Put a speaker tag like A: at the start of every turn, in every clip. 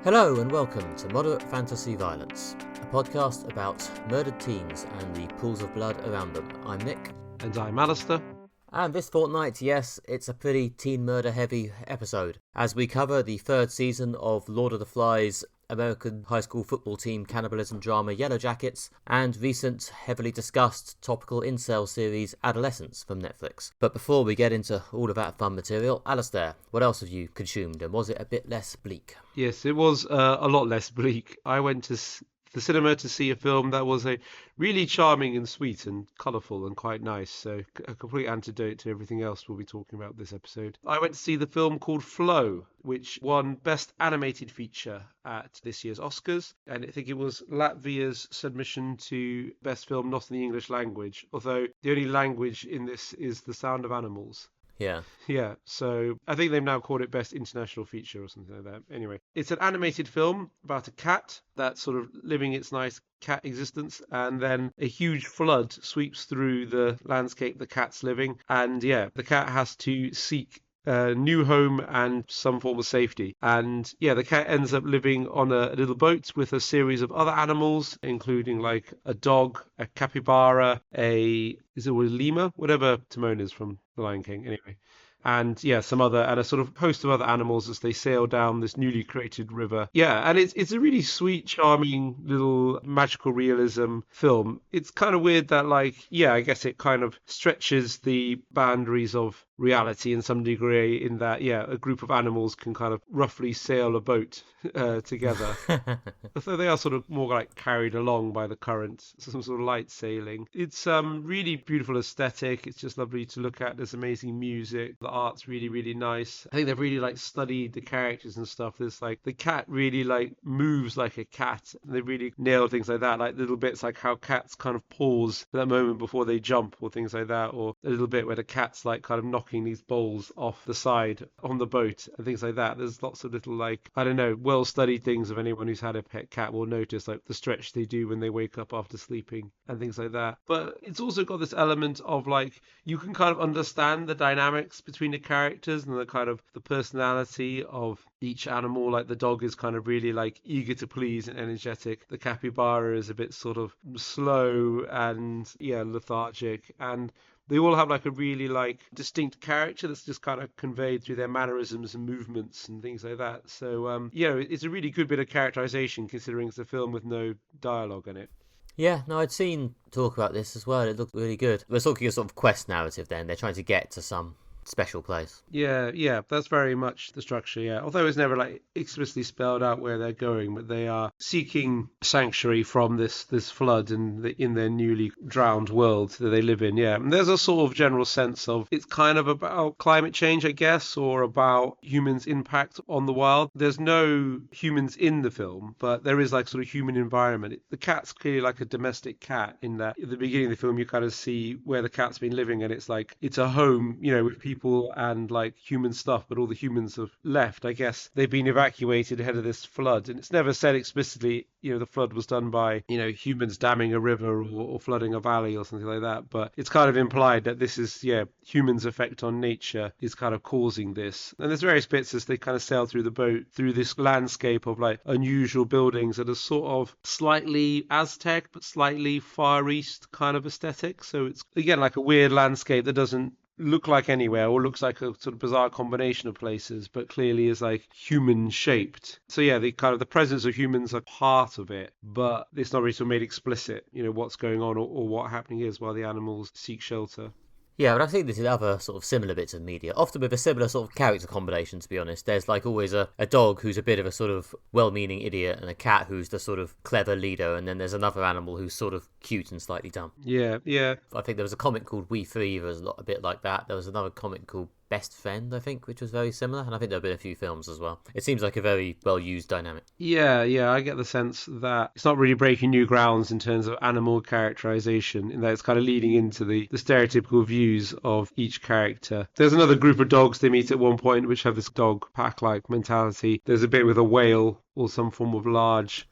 A: Hello and welcome to Moderate Fantasy Violence, a podcast about murdered teens and the pools of blood around them. I'm Nick.
B: And I'm Alistair.
A: And this fortnight, yes, it's a pretty teen murder heavy episode, as we cover the third season of Lord of the Flies' American high school football team cannibalism drama Yellowjackets, and recent heavily discussed topical incel series Adolescence from Netflix. But before we get into all of that fun material, Alistair, what else have you consumed, and was it a bit less bleak?
B: Yes, it was a lot less bleak. I went to the cinema to see a film that was a really charming and sweet and colourful and quite nice. So a complete antidote to everything else we'll be talking about this episode. I went to see the film called Flow, which won Best Animated Feature at this year's Oscars. And I think it was Latvia's submission to Best Film Not in the English Language, although the only language in this is the sound of animals.
A: Yeah,
B: so I think they've now called it Best International Feature or something like that. Anyway, it's an animated film about a cat that's sort of living its nice cat existence, and then a huge flood sweeps through the landscape the cat's living, and the cat has to seek a new home and some form of safety. And the cat ends up living on a little boat with a series of other animals, including like a dog, a capybara, is it a lemur? Whatever Timon is from The Lion King, anyway. And some other, and a sort of host of other animals as they sail down this newly created river. And it's a really sweet, charming little magical realism film. It's kind of weird that I guess it kind of stretches the boundaries of reality in some degree, in that a group of animals can kind of roughly sail a boat together. So they are sort of more like carried along by the current, some sort of light sailing. It's really beautiful aesthetic. It's just lovely to look at. There's amazing music. The art's really, really nice. I think they've really studied the characters and stuff. There's the cat really moves like a cat. They really nailed things like that, like little bits like how cats kind of pause for that moment before they jump or things like that, or a little bit where the cat's kind of knocking these bowls off the side on the boat and things like that. There's lots of little well studied things. Of anyone who's had a pet cat will notice the stretch they do when they wake up after sleeping and things like that. But it's also got this element of you can kind of understand the dynamics between the characters and the kind of the personality of each animal. Like the dog is kind of really eager to please and energetic. The capybara is a bit sort of slow and lethargic, and they all have a really distinct character that's just kind of conveyed through their mannerisms and movements and things like that. So it's a really good bit of characterization considering it's a film with no dialogue in it.
A: Yeah, no, I'd seen talk about this as well. It looked really good. We're talking a sort of quest narrative then. They're trying to get to some special place.
B: Yeah, that's very much the structure, although it's never explicitly spelled out where they're going, but they are seeking sanctuary from this flood in their newly drowned world that they live in. And there's a sort of general sense of it's kind of about climate change, I guess, or about humans' impact on the wild. There's no humans in the film, but there is sort of human environment. The cat's clearly a domestic cat, in that at the beginning of the film you kind of see where the cat's been living, and it's a home, with people and human stuff, but all the humans have left. I guess they've been evacuated ahead of this flood, and it's never said explicitly the flood was done by humans damming a river or flooding a valley or something like that, but it's kind of implied that this is humans' effect on nature is kind of causing this. And there's various bits as they kind of sail through the boat through this landscape of unusual buildings that are sort of slightly Aztec but slightly Far East kind of aesthetic. So it's again a weird landscape that doesn't look like anywhere, or looks like a sort of bizarre combination of places, but clearly is human shaped. So the kind of the presence of humans are part of it, but it's not really sort of made explicit what's going on or what happening is while the animals seek shelter.
A: Yeah, but I think there's other sort of similar bits of media, often with a similar sort of character combination, to be honest. There's always a dog who's a bit of a sort of well-meaning idiot, and a cat who's the sort of clever leader, and then there's another animal who's sort of cute and slightly dumb.
B: Yeah.
A: I think there was a comic called We Three, there was a bit like that. There was another comic called Best Friend, I think, which was very similar, and I think there have been a few films as well. It seems like a very well-used dynamic.
B: Yeah, I get the sense that it's not really breaking new grounds in terms of animal characterization, in that it's kind of leading into the stereotypical views of each character. There's another group of dogs they meet at one point, which have this dog pack-like mentality. There's a bit with a whale or some form of large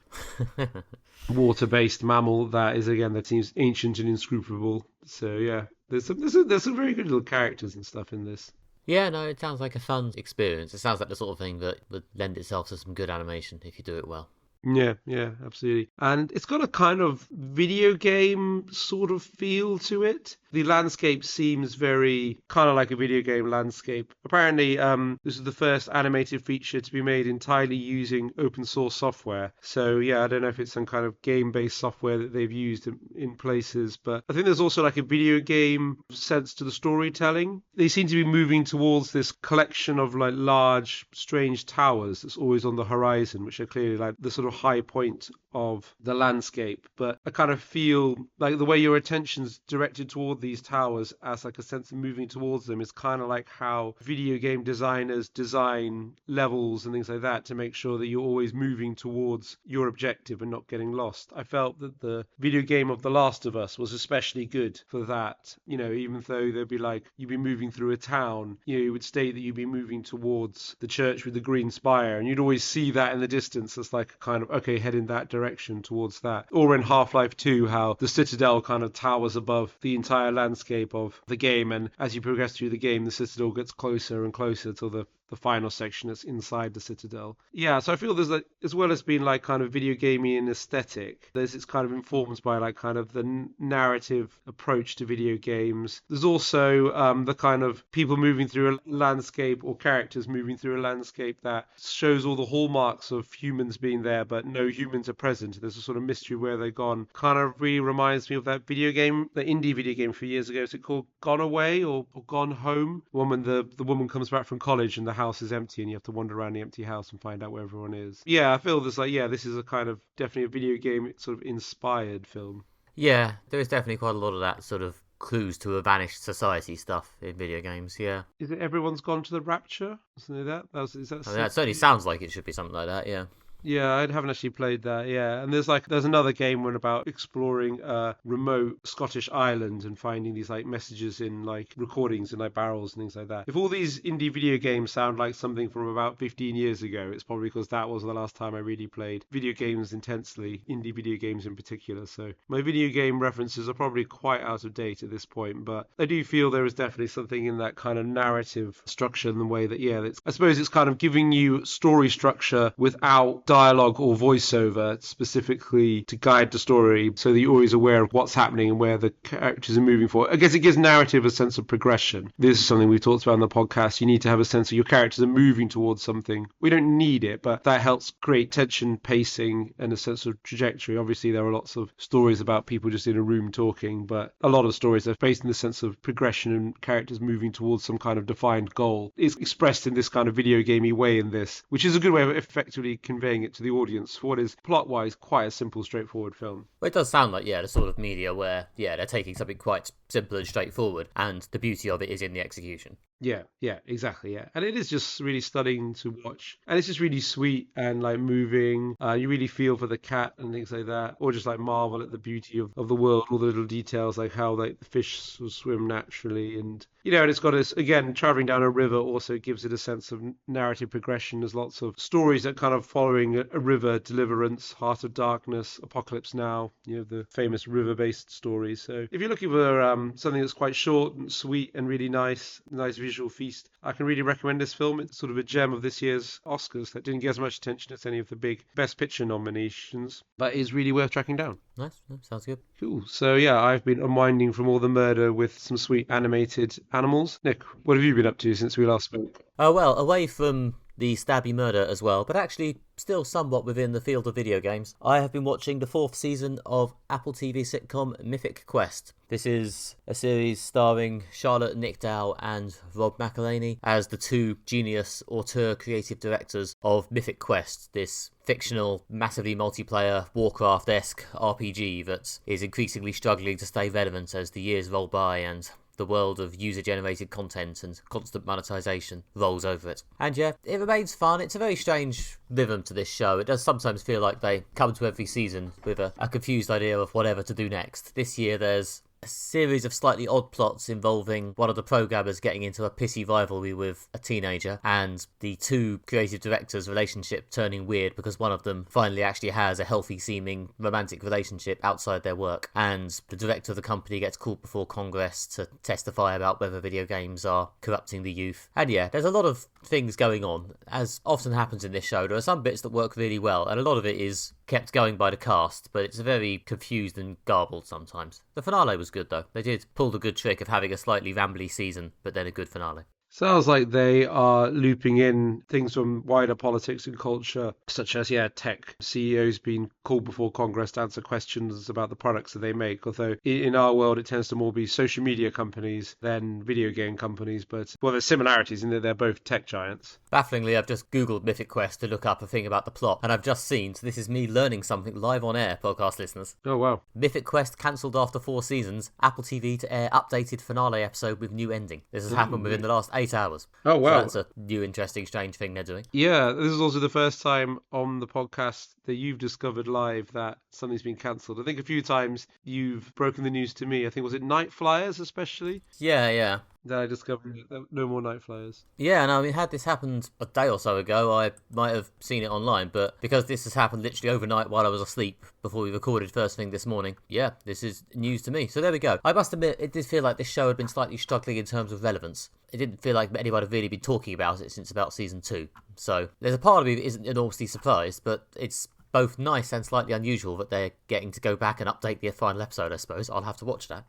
B: water-based mammal that is, again, that seems ancient and inscrutable. So, there's some very good little characters and stuff in this.
A: Yeah, no, it sounds like a fun experience. It sounds like the sort of thing that would lend itself to some good animation if you do it well.
B: Yeah, yeah, absolutely. And it's got a kind of video game sort of feel to it. The landscape seems very kind of like a video game landscape. Apparently, this is the first animated feature to be made entirely using open source software. So yeah, I don't know if it's some kind of game-based software that they've used in places, but I think there's also like a video game sense to the storytelling. They seem to be moving towards this collection of like large, strange towers that's always on the horizon, which are clearly like the sort of high point of the landscape. But I kind of feel like the way your attention's directed toward these towers as like a sense of moving towards them is kind of like how video game designers design levels and things like that to make sure that you're always moving towards your objective and not getting lost. I felt that the video game of The Last of Us was especially good for that. Even though there'd be like you'd be moving through a town, you would state that you'd be moving towards the church with the green spire, and you'd always see that in the distance as like a kind of, okay, head in that direction towards that. Or in Half-Life 2, how the Citadel kind of towers above the entire landscape of the game, and as you progress through the game, the Citadel gets closer and closer to the final section that's inside the Citadel. Yeah, so I feel there's like, as well as being like kind of video gamey and aesthetic, it's kind of informed by like kind of the narrative approach to video games. There's also the kind of people moving through a landscape or characters moving through a landscape that shows all the hallmarks of humans being there, but no humans are present. There's a sort of mystery where they've gone. Kind of really reminds me of that video game, the indie video game a few years ago. Is it called Gone Away or Gone Home? One when the woman comes back from college and the house is empty and you have to wander around the empty house and find out where everyone is. Yeah, I feel this like, yeah, this is a kind of definitely a video game sort of inspired film.
A: Yeah, there is definitely quite a lot of that sort of clues to a vanished society stuff in video games, yeah.
B: Is it Everyone's Gone to the Rapture? Something like that? Is that
A: That certainly sounds like it should be something like that, yeah.
B: Yeah, I haven't actually played that. Yeah, and there's another game one about exploring a remote Scottish island and finding these like messages in like recordings in like barrels and things like that. If all these indie video games sound like something from about 15 years ago, it's probably because that was the last time I really played video games intensely, indie video games in particular. So my video game references are probably quite out of date at this point, but I do feel there is definitely something in that kind of narrative structure in the way that, yeah, I suppose it's kind of giving you story structure without dialogue or voiceover specifically to guide the story so that you're always aware of what's happening and where the characters are moving forward. I guess it gives narrative a sense of progression. This is something we've talked about in the podcast. You need to have a sense of your characters are moving towards something. We don't need it, but that helps create tension, pacing, and a sense of trajectory. Obviously, there are lots of stories about people just in a room talking, but a lot of stories are based in the sense of progression and characters moving towards some kind of defined goal. It's expressed in this kind of video gamey way in this, which is a good way of effectively conveying it to the audience for what is plot-wise quite a simple, straightforward film.
A: Well, it does sound like, yeah, the sort of media where, yeah, they're taking something quite simple and straightforward, and the beauty of it is in the execution.
B: Yeah, exactly, yeah. And it is just really stunning to watch. And it's just really sweet and like moving. You really feel for the cat and things like that. Or just like marvel at the beauty of the world, all the little details, like how like the fish will swim naturally. And and it's got this, again, traveling down a river also gives it a sense of narrative progression. There's lots of stories that kind of following a river, Deliverance, Heart of Darkness, Apocalypse Now, the famous river-based stories. So if you're looking for something that's quite short and sweet and really nice visual feast, I can really recommend this film. It's sort of a gem of this year's Oscars that didn't get as much attention as any of the big Best Picture nominations, but is really worth tracking down.
A: Nice, sounds good.
B: Cool. So yeah, I've been unwinding from all the murder with some sweet animated animals. Nick, what have you been up to since we last spoke?
A: Well, away from the stabby murder as well, but actually still somewhat within the field of video games, I have been watching the 4th season of Apple TV sitcom Mythic Quest. This is a series starring Charlotte Nickdow and Rob McElhenney as the two genius auteur creative directors of Mythic Quest, this fictional, massively multiplayer, Warcraft-esque RPG that is increasingly struggling to stay relevant as the years roll by and the world of user-generated content and constant monetization rolls over it. And yeah, it remains fun. It's a very strange rhythm to this show. It does sometimes feel like they come to every season with a confused idea of whatever to do next. This year there's a series of slightly odd plots involving one of the programmers getting into a pissy rivalry with a teenager, and the two creative directors' relationship turning weird because one of them finally actually has a healthy-seeming romantic relationship outside their work, and the director of the company gets called before Congress to testify about whether video games are corrupting the youth. And yeah, there's a lot of things going on. As often happens in this show, there are some bits that work really well, and a lot of it is kept going by the cast, but it's very confused and garbled sometimes. The finale was good though. They did pull the good trick of having a slightly rambly season, but then a good finale.
B: Sounds like they are looping in things from wider politics and culture, such as, tech CEOs being called before Congress to answer questions about the products that they make. Although in our world, it tends to more be social media companies than video game companies. But, well, there's similarities in that they're both tech giants.
A: Bafflingly, I've just Googled Mythic Quest to look up a thing about the plot, and I've just seen, so this is me learning something live on air, podcast listeners.
B: Oh, wow.
A: Mythic Quest cancelled after 4 seasons, Apple TV to air updated finale episode with new ending. This has happened within the last 8 hours.
B: Oh, wow.
A: So that's a new, interesting, strange thing they're doing.
B: Yeah, this is also the first time on the podcast that you've discovered live that something's been cancelled. I think a few times you've broken the news to me. I think, was it Night Flyers especially?
A: Yeah.
B: That I discovered no more Night Flyers.
A: Yeah, no, I mean, had this happened a day or so ago, I might have seen it online, but because this has happened literally overnight while I was asleep before we recorded first thing this morning, yeah, this is news to me. So there we go. I must admit, it did feel like this show had been slightly struggling in terms of relevance. It didn't feel like anyone had really been talking about it since about season 2. So there's a part of me that isn't enormously surprised, but it's both nice and slightly unusual that they're getting to go back and update the final episode, I suppose. I'll have to watch that.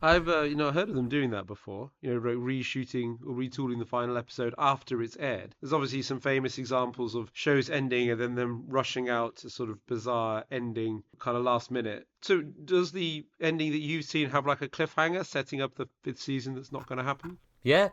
B: I've heard of them doing that before, reshooting or retooling the final episode after it's aired. There's obviously some famous examples of shows ending and then them rushing out to sort of bizarre ending kind of last minute. So does the ending that you've seen have like a cliffhanger setting up the 5th season that's not going to happen?
A: Yeah.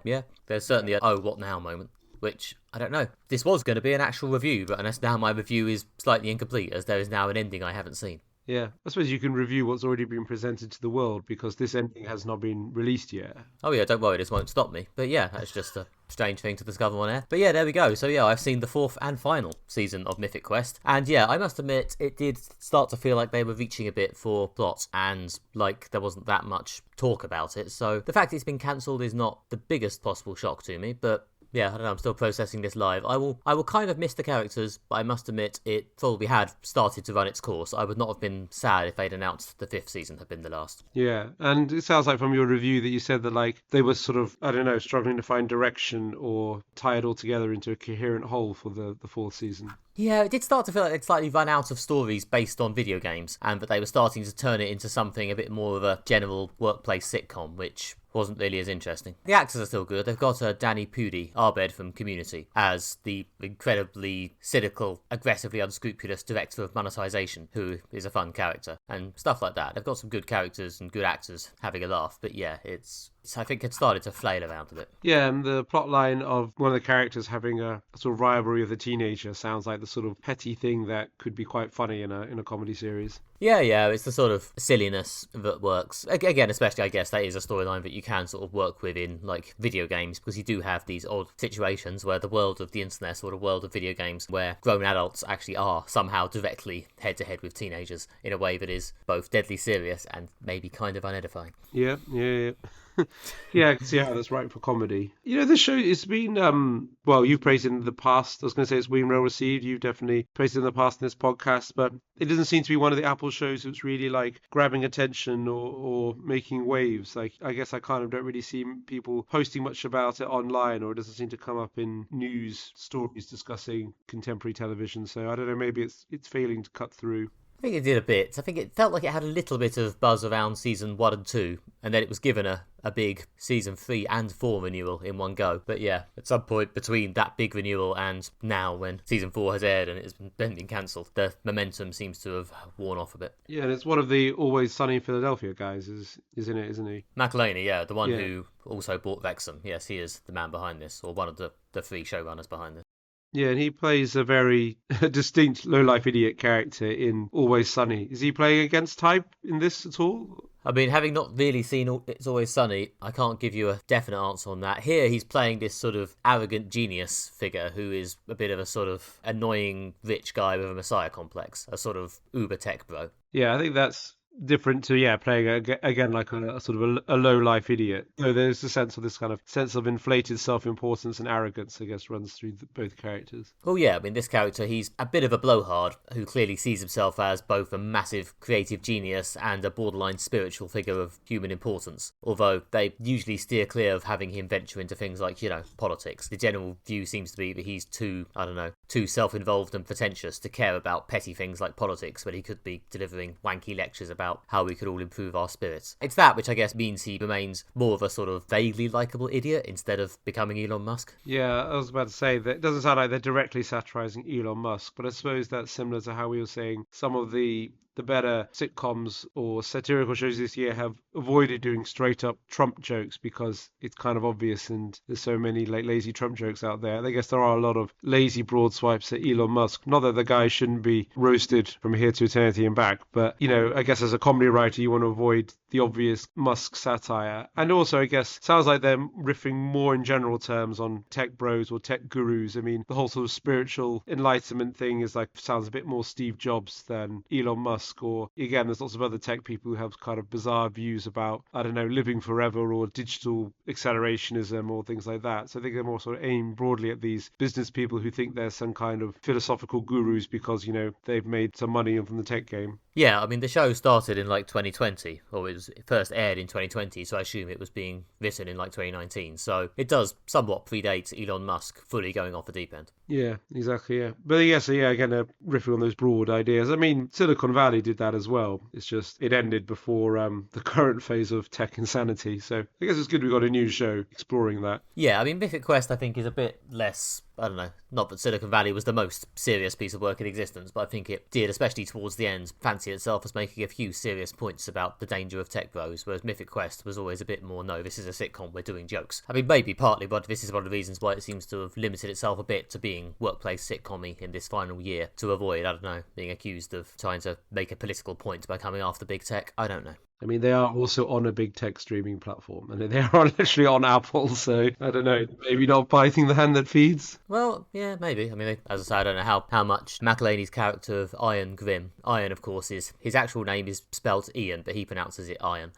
A: There's certainly a oh, what now moment, which, I don't know. This was going to be an actual review, but unless now my review is slightly incomplete, as there is now an ending I haven't seen.
B: Yeah, I suppose you can review what's already been presented to the world because this ending has not been released yet.
A: Oh yeah, don't worry, this won't stop me. But yeah, that's just a strange thing to discover on air. But yeah, there we go. So yeah, I've seen the 4th and final season of Mythic Quest. And yeah, I must admit, it did start to feel like they were reaching a bit for plot and like there wasn't that much talk about it. So the fact it's been cancelled is not the biggest possible shock to me, but yeah, I don't know, I'm still processing this live. I will kind of miss the characters, but I must admit it probably had started to run its course. I would not have been sad if they'd announced the 5th season had been the last.
B: Yeah, and it sounds like from your review that you said that like they were sort of, I don't know, struggling to find direction or tie it all together into a coherent whole for the 4th season.
A: Yeah, it did start to feel like they'd slightly run out of stories based on video games, and that they were starting to turn it into something a bit more of a general workplace sitcom, which wasn't really as interesting. The actors are still good. They've got Danny Pudi, Arbed from Community, as the incredibly cynical, aggressively unscrupulous director of monetization, who is a fun character, and stuff like that. They've got some good characters and good actors having a laugh, but yeah, I think it started to flail around a bit.
B: Yeah, and the plot line of one of the characters having a sort of rivalry with a teenager sounds like the sort of petty thing that could be quite funny in a comedy series.
A: Yeah, it's the sort of silliness that works. Again, especially, I guess, that is a storyline that you can sort of work with in, like, video games, because you do have these odd situations where the world of the internet or the world of video games where grown adults actually are somehow directly head-to-head with teenagers in a way that is both deadly serious and maybe kind of unedifying.
B: Yeah. Yeah, I can see how that's right for comedy. This show, it's been, well, you've praised it in the past. I was going to say it's been well received. You've definitely praised it in the past in this podcast, but it doesn't seem to be one of the Apple shows that's really like grabbing attention or making waves. Like, I guess I kind of don't really see people posting much about it online, or it doesn't seem to come up in news stories discussing contemporary television. So I don't know, maybe it's failing to cut through.
A: I think it did a bit. I think it felt like it had a little bit of buzz around season 1 and 2, and then it was given a big season 3 and 4 renewal in one go. But yeah, at some point between that big renewal and now when season 4 has aired and it's been cancelled, the momentum seems to have worn off a bit.
B: Yeah, and it's one of the Always Sunny in Philadelphia guys, isn't he?
A: McElhaney, yeah, the one who also bought Wrexham. Yes, he is the man behind this, or one of the 3 showrunners behind this.
B: Yeah, and he plays a very distinct low-life idiot character in Always Sunny. Is he playing against type in this at all?
A: I mean, having not really seen It's Always Sunny, I can't give you a definite answer on that. Here, he's playing this sort of arrogant genius figure who is a bit of a sort of annoying rich guy with a messiah complex, a sort of uber tech bro.
B: Yeah, I think that's different to playing again like a sort of a low life idiot. So there's a sense of this kind of sense of inflated self-importance and arrogance, I guess, runs through both characters.
A: Well, yeah, I mean, this character, he's a bit of a blowhard who clearly sees himself as both a massive creative genius and a borderline spiritual figure of human importance. Although they usually steer clear of having him venture into things like, politics. The general view seems to be that he's too self-involved and pretentious to care about petty things like politics when he could be delivering wanky lectures about how we could all improve our spirits. It's that which I guess means he remains more of a sort of vaguely likeable idiot instead of becoming Elon Musk.
B: Yeah, I was about to say that it doesn't sound like they're directly satirizing Elon Musk, but I suppose that's similar to how we were saying some of the better sitcoms or satirical shows this year have avoided doing straight up Trump jokes because it's kind of obvious and there's so many like lazy Trump jokes out there. I guess there are a lot of lazy broad swipes at Elon Musk. Not that the guy shouldn't be roasted from here to eternity and back, but I guess as a comedy writer you want to avoid the obvious Musk satire. And also I guess sounds like they're riffing more in general terms on tech bros or tech gurus. I mean, the whole sort of spiritual enlightenment thing is like sounds a bit more Steve Jobs than Elon Musk. Or again, there's lots of other tech people who have kind of bizarre views about, I don't know, living forever or digital accelerationism or things like that. So I think they're more sort of aimed broadly at these business people who think they're some kind of philosophical gurus because, they've made some money from the tech game.
A: Yeah, I mean, the show started in 2020, or it was first aired in 2020, so I assume it was being written in 2019. So it does somewhat predate Elon Musk fully going off the deep end.
B: Yeah, exactly, yeah. But again, riffing on those broad ideas. I mean, Silicon Valley did that as well. It's just, it ended before the current phase of tech insanity. So I guess it's good we got a new show exploring that.
A: Yeah, I mean, Mythic Quest, I think, is a bit less, I don't know, not that Silicon Valley was the most serious piece of work in existence, but I think it did, especially towards the end, fancy itself as making a few serious points about the danger of tech bros, whereas Mythic Quest was always a bit more, no, this is a sitcom, we're doing jokes. I mean, maybe partly, but this is one of the reasons why it seems to have limited itself a bit to being workplace sitcom-y in this final year, to avoid, I don't know, being accused of trying to make a political point by coming after big tech. I don't know.
B: I mean, they are also on a big tech streaming platform, and they are literally on Apple, so I don't know, maybe not biting the hand that feeds.
A: Well, yeah, maybe. I mean, as I say, I don't know how much McElhaney's character of Iron Grimm. Iron, of course, is his actual name is spelt Ian, but he pronounces it Iron.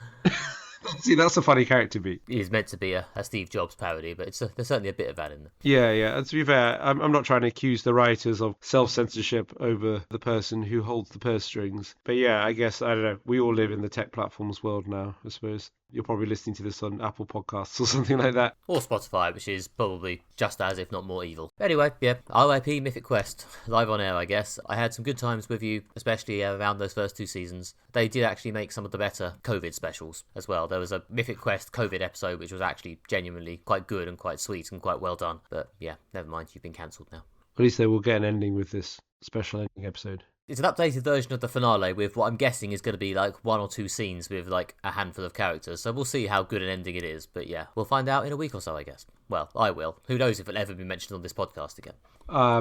B: See, that's a funny character beat.
A: It is meant to be a Steve Jobs parody, but there's certainly a bit of that in there.
B: Yeah. And to be fair, I'm not trying to accuse the writers of self-censorship over the person who holds the purse strings. But yeah, I guess, I don't know, we all live in the tech platforms world now, I suppose. You're probably listening to this on Apple Podcasts or something like that.
A: Or Spotify, which is probably just as, if not more evil. Anyway, yeah, RIP Mythic Quest. Live on air, I guess. I had some good times with you, especially around those first two seasons. They did actually make some of the better COVID specials as well. There was a Mythic Quest COVID episode, which was actually genuinely quite good and quite sweet and quite well done. But yeah, never mind, you've been cancelled now.
B: At least they will get an ending with this special ending episode.
A: It's an updated version of the finale with what I'm guessing is going to be like one or two scenes with like a handful of characters. So we'll see how good an ending it is. But yeah, we'll find out in a week or so, I guess. Well, I will. Who knows if it'll ever be mentioned on this podcast again.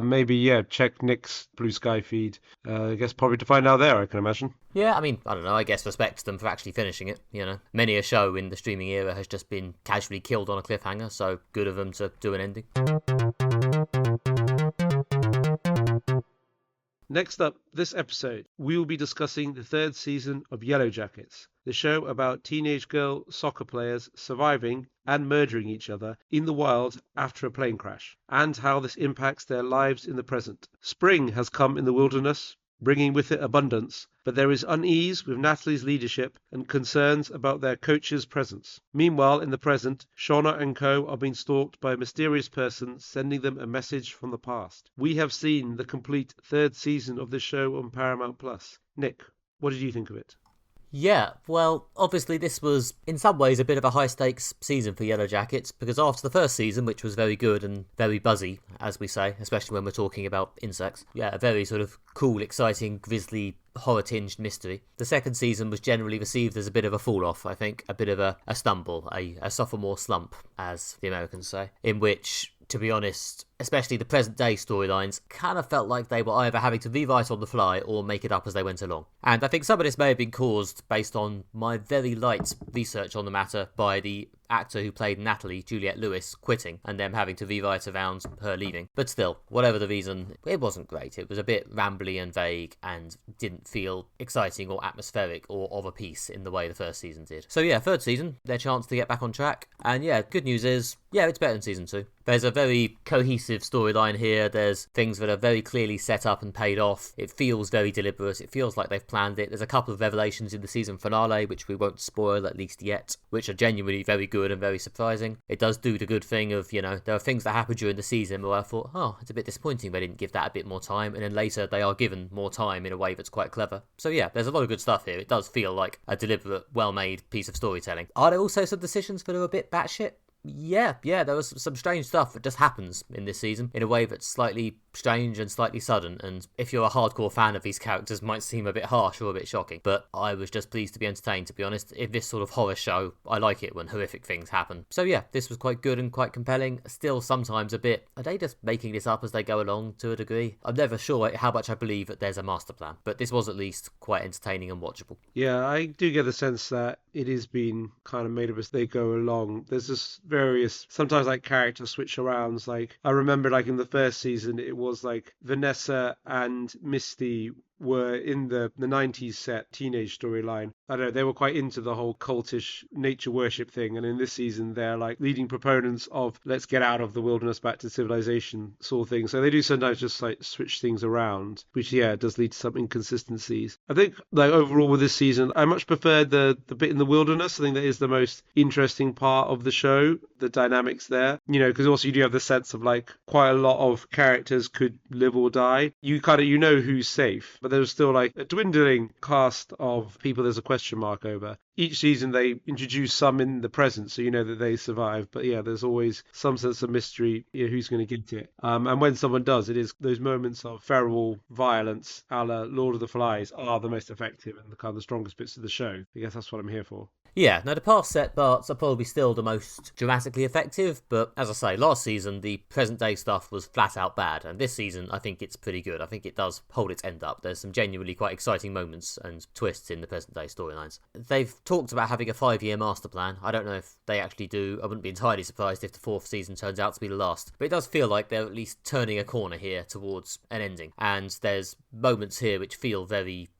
B: Maybe, check Nick's Blue Sky feed. I guess probably to find out there, I can imagine.
A: Yeah, I mean, I don't know. I guess respect to them for actually finishing it, Many a show in the streaming era has just been casually killed on a cliffhanger, so good of them to do an ending.
B: Next up, this episode, we will be discussing the third season of Yellowjackets, the show about teenage girl soccer players surviving and murdering each other in the wild after a plane crash, and how this impacts their lives in the present. Spring has come in the wilderness, bringing with it abundance, but there is unease with Natalie's leadership and concerns about their coach's presence. Meanwhile, in the present, Shauna and co are being stalked by a mysterious person sending them a message from the past. We have seen the complete third season of this show on Paramount+. Nick, what did you think of it?
A: Yeah, well, obviously this was in some ways a bit of a high-stakes season for Yellowjackets, because after the first season, which was very good and very buzzy, as we say, especially when we're talking about insects, yeah, a very sort of cool, exciting, grisly, horror-tinged mystery. The second season was generally received as a bit of a fall-off, I think, a bit of a stumble, a sophomore slump, as the Americans say, in which, to be honest, especially the present-day storylines, kind of felt like they were either having to rewrite on the fly or make it up as they went along. And I think some of this may have been caused based on my very light research on the matter by the actor who played Natalie, Juliette Lewis, quitting and them having to rewrite around her leaving. But still, whatever the reason, it wasn't great. It was a bit rambly and vague and didn't feel exciting or atmospheric or of a piece in the way the first season did. So yeah, third season, their chance to get back on track. And yeah, good news is, yeah, it's better than season 2. There's a very cohesive storyline here. There's things that are very clearly set up and paid off. It feels very deliberate. It feels like they've planned it. There's a couple of revelations in the season finale, which we won't spoil at least yet, which are genuinely very good and very surprising. It does do the good thing of, there are things that happen during the season where I thought, oh, it's a bit disappointing they didn't give that a bit more time, and then later they are given more time in a way that's quite clever. So yeah, there's a lot of good stuff here. It does feel like a deliberate, well-made piece of storytelling. Are there also some decisions that are a bit batshit? Yeah, there was some strange stuff that just happens in this season in a way that's slightly strange and slightly sudden, and if you're a hardcore fan of these characters, might seem a bit harsh or a bit shocking, but I was just pleased to be entertained, to be honest. In this sort of horror show, I like it when horrific things happen. So yeah, this was quite good and quite compelling. Still sometimes a bit, are they just making this up as they go along to a degree? I'm never sure how much I believe that there's a master plan, but this was at least quite entertaining and watchable.
B: Yeah, I do get the sense that it is being kind of made up as they go along. There's just various, sometimes like character switch arounds. Like I remember like in the first season, it was like Vanessa and Misty were in the 90s set teenage storyline. I don't know, they were quite into the whole cultish nature worship thing, and in this season they're like leading proponents of let's get out of the wilderness back to civilization sort of thing. So they do sometimes just like switch things around, which does lead to some inconsistencies. I think like overall with this season, I much preferred the bit in the wilderness. I think that is the most interesting part of the show, the dynamics there, because also you do have the sense of like quite a lot of characters could live or die. You kind of who's safe, but there's still like a dwindling cast of people there's a question mark over. Each season they introduce some in the present, so you know that they survive. But yeah, there's always some sense of mystery, who's going to get it. And when someone does, it is those moments of feral violence, a la Lord of the Flies, are the most effective and the kind of the strongest bits of the show. I guess that's what I'm here for.
A: Yeah, now the past set parts are probably still the most dramatically effective, but as I say, last season the present day stuff was flat out bad, and this season I think it's pretty good. I think it does hold its end up. There's some genuinely quite exciting moments and twists in the present day storylines. They've talked about having a 5-year master plan. I don't know if they actually do. I wouldn't be entirely surprised if the 4th season turns out to be the last, but it does feel like they're at least turning a corner here towards an ending, and there's moments here which feel very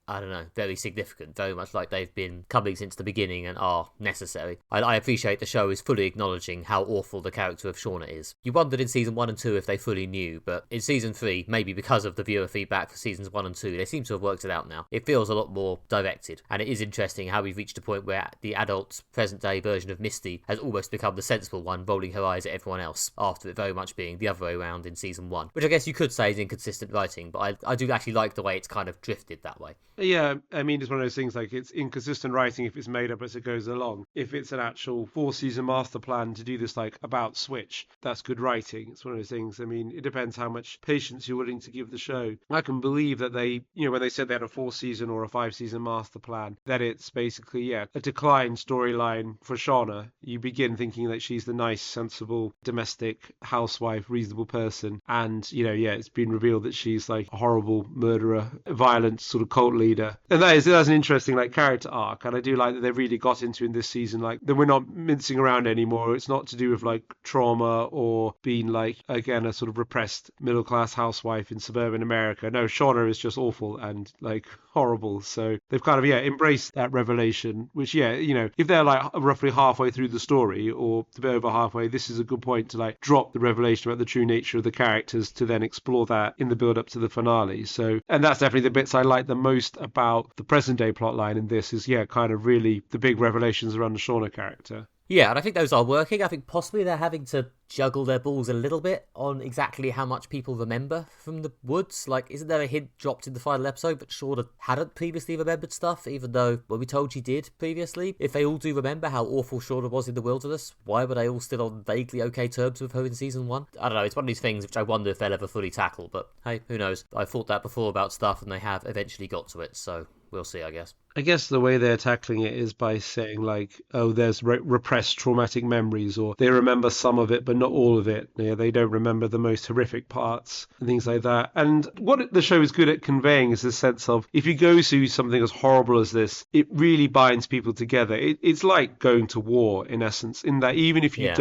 A: significant, very much like they've been coming since the beginning and are necessary. I appreciate the show is fully acknowledging how awful the character of Shauna is. You wondered in season 1 and 2 if they fully knew, but in season 3, maybe because of the viewer feedback for seasons 1 and 2, they seem to have worked it out now. It feels a lot more directed, and it is interesting how we've reached a point where the adult present-day version of Misty has almost become the sensible one, rolling her eyes at everyone else, after it very much being the other way around in season 1, which I guess you could say is inconsistent writing, but I do actually like the way it's kind of drifted that way.
B: Yeah, I mean, it's one of those things like it's inconsistent writing if it's made up as it goes along. If it's an actual 4-season master plan to do this like about switch, that's good writing. It's one of those things. I mean, it depends how much patience you're willing to give the show. I can believe that they, when they said they had a 4-season or a 5-season master plan, that it's basically, a decline storyline for Shauna. You begin thinking that she's the nice, sensible, domestic, housewife, reasonable person. And, it's been revealed that she's like a horrible murderer, violent sort of cult leader. And that's an interesting like character arc, and I do like that they've really got into in this season like that we're not mincing around anymore. It's not to do with like trauma or being like, again, a sort of repressed middle class housewife in suburban America. No, Shauna is just awful and like horrible. So they've kind of embraced that revelation, which if they're like roughly halfway through the story or a bit over halfway, this is a good point to like drop the revelation about the true nature of the characters to then explore that in the build up to the finale. So, and that's definitely the bits I like the most about the present day plotline in this is kind of really the big revelations around the Shauna character.
A: Yeah, and I think those are working. I think possibly they're having to juggle their balls a little bit on exactly how much people remember from the woods. Like, isn't there a hint dropped in the final episode that Shauna hadn't previously remembered stuff, even though we told she did previously? If they all do remember how awful Shauna was in the wilderness, why were they all still on vaguely okay terms with her in season 1? I don't know, it's one of these things which I wonder if they'll ever fully tackle, but hey, who knows? I thought that before about stuff and they have eventually got to it, so we'll see, I guess.
B: I guess the way they're tackling it is by saying like, oh, there's repressed traumatic memories, or they remember some of it but not all of it. You know, they don't remember the most horrific parts and things like that. And what the show is good at conveying is this sense of, if you go through something as horrible as this, it really binds people together. It's like going to war in essence, in that even if you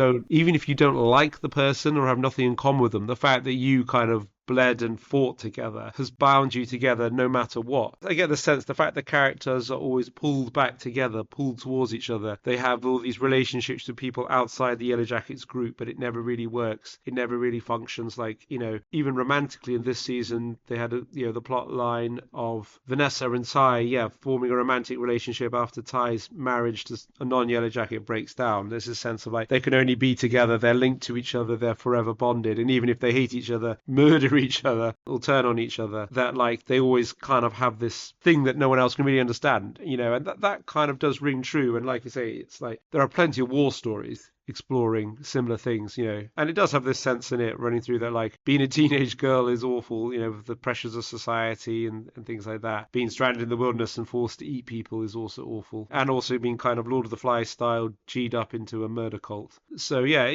B: don't like the person or have nothing in common with them, the fact that you kind of bled and fought together has bound you together no matter what. I get the sense the fact the characters are always pulled back together, pulled towards each other. They have all these relationships with people outside the Yellowjackets group, but it never really works. It never really functions. Like, you know, even romantically in this season, they had the plot line of Vanessa and Ty, forming a romantic relationship after Ty's marriage to a non-Yellowjacket breaks down. There's a sense of like, they can only be together, they're linked to each other, they're forever bonded, and even if they hate each other, murder each other, or turn on each other, that like they always kind of have this thing that no one else can really understand, you know, and that kind of does ring true. And like you say, it's like there are plenty of war stories exploring similar things, you know, and it does have this sense in it running through that like being a teenage girl is awful, you know, with the pressures of society and things like that. Being stranded in the wilderness and forced to eat people is also awful, and also being kind of Lord of the Flies style G'd up into a murder cult. So yeah,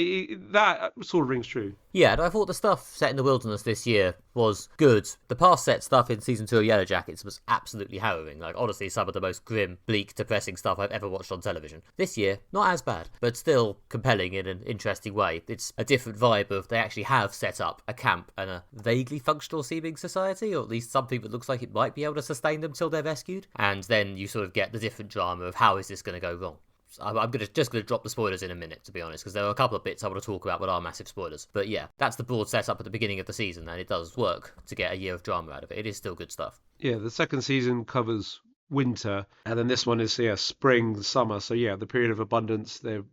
B: that sort of rings true.
A: Yeah, and I thought the stuff set in the wilderness this year was good. The past set stuff in season 2 of Yellowjackets was absolutely harrowing. Like, honestly, some of the most grim, bleak, depressing stuff I've ever watched on television. This year, not as bad, but still compelling in an interesting way. It's a different vibe of they actually have set up a camp and a vaguely functional seeming society, or at least something that looks like it might be able to sustain them till they're rescued. And then you sort of get the different drama of how is this going to go wrong. I'm just going to drop the spoilers in a minute, to be honest, because there are a couple of bits I want to talk about that are massive spoilers. But yeah, that's the broad setup at the beginning of the season, and it does work to get a year of drama out of it. It is still good stuff.
B: Yeah, the second season covers winter, and then this one is spring, summer. So yeah, the period of abundance. They've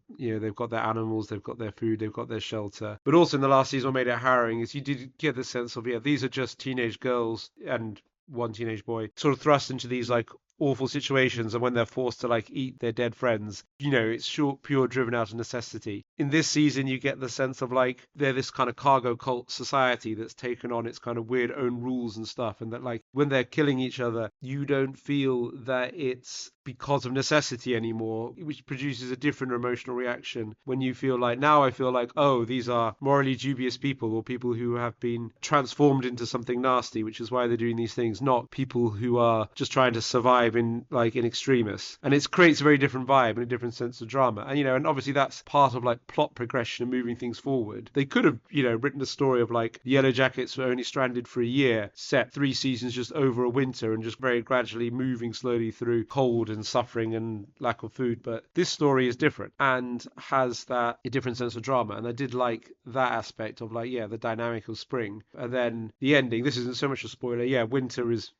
B: got their animals, they've got their food, they've got their shelter. But also in the last season, what made it harrowing is you did get the sense of these are just teenage girls and one teenage boy sort of thrust into these like awful situations, and when they're forced to like eat their dead friends, you know, it's pure driven out of necessity. In this season you get the sense of like they're this kind of cargo cult society that's taken on its kind of weird own rules and stuff, and that like when they're killing each other you don't feel that it's because of necessity anymore, which produces a different emotional reaction when you feel like, now I feel like, oh, these are morally dubious people, or people who have been transformed into something nasty, which is why they're doing these things, not people who are just trying to survive in extremis. And it creates a very different vibe and a different sense of drama. And and obviously that's part of like plot progression and moving things forward. They could have written a story of like the Yellowjackets were only stranded for a year, set 3 seasons just over a winter, and just very gradually moving slowly through cold and suffering and lack of food. But this story is different and has a different sense of drama, and I did like that aspect of like the dynamic of spring. And then the ending, this isn't so much a spoiler, winter is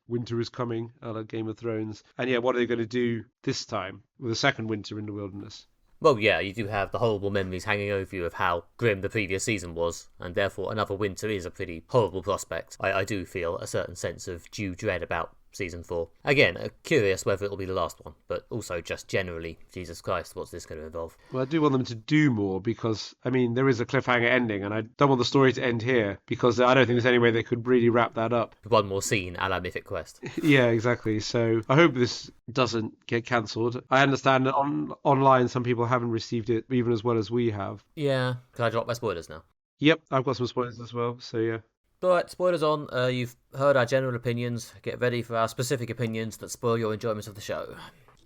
B: coming, like Game of Thrones. And what are they going to do this time with a second winter in the wilderness?
A: Well, yeah, you do have the horrible memories hanging over you of how grim the previous season was, and therefore another winter is a pretty horrible prospect. I do feel a certain sense of due dread about season 4. Again, curious whether it'll be the last one, but also just generally, Jesus Christ, what's this going to involve?
B: Well, I do want them to do more because, there is a cliffhanger ending, and I don't want the story to end here because I don't think there's any way they could really wrap that up.
A: One more scene a la Mythic Quest.
B: Yeah, exactly. So I hope this doesn't get cancelled. I understand that online some people haven't received it even as well as we have.
A: Yeah. Can I drop my spoilers now?
B: Yep, I've got some spoilers as well, so yeah.
A: Alright, spoilers on. You've heard our general opinions. Get ready for our specific opinions that spoil your enjoyment of the show.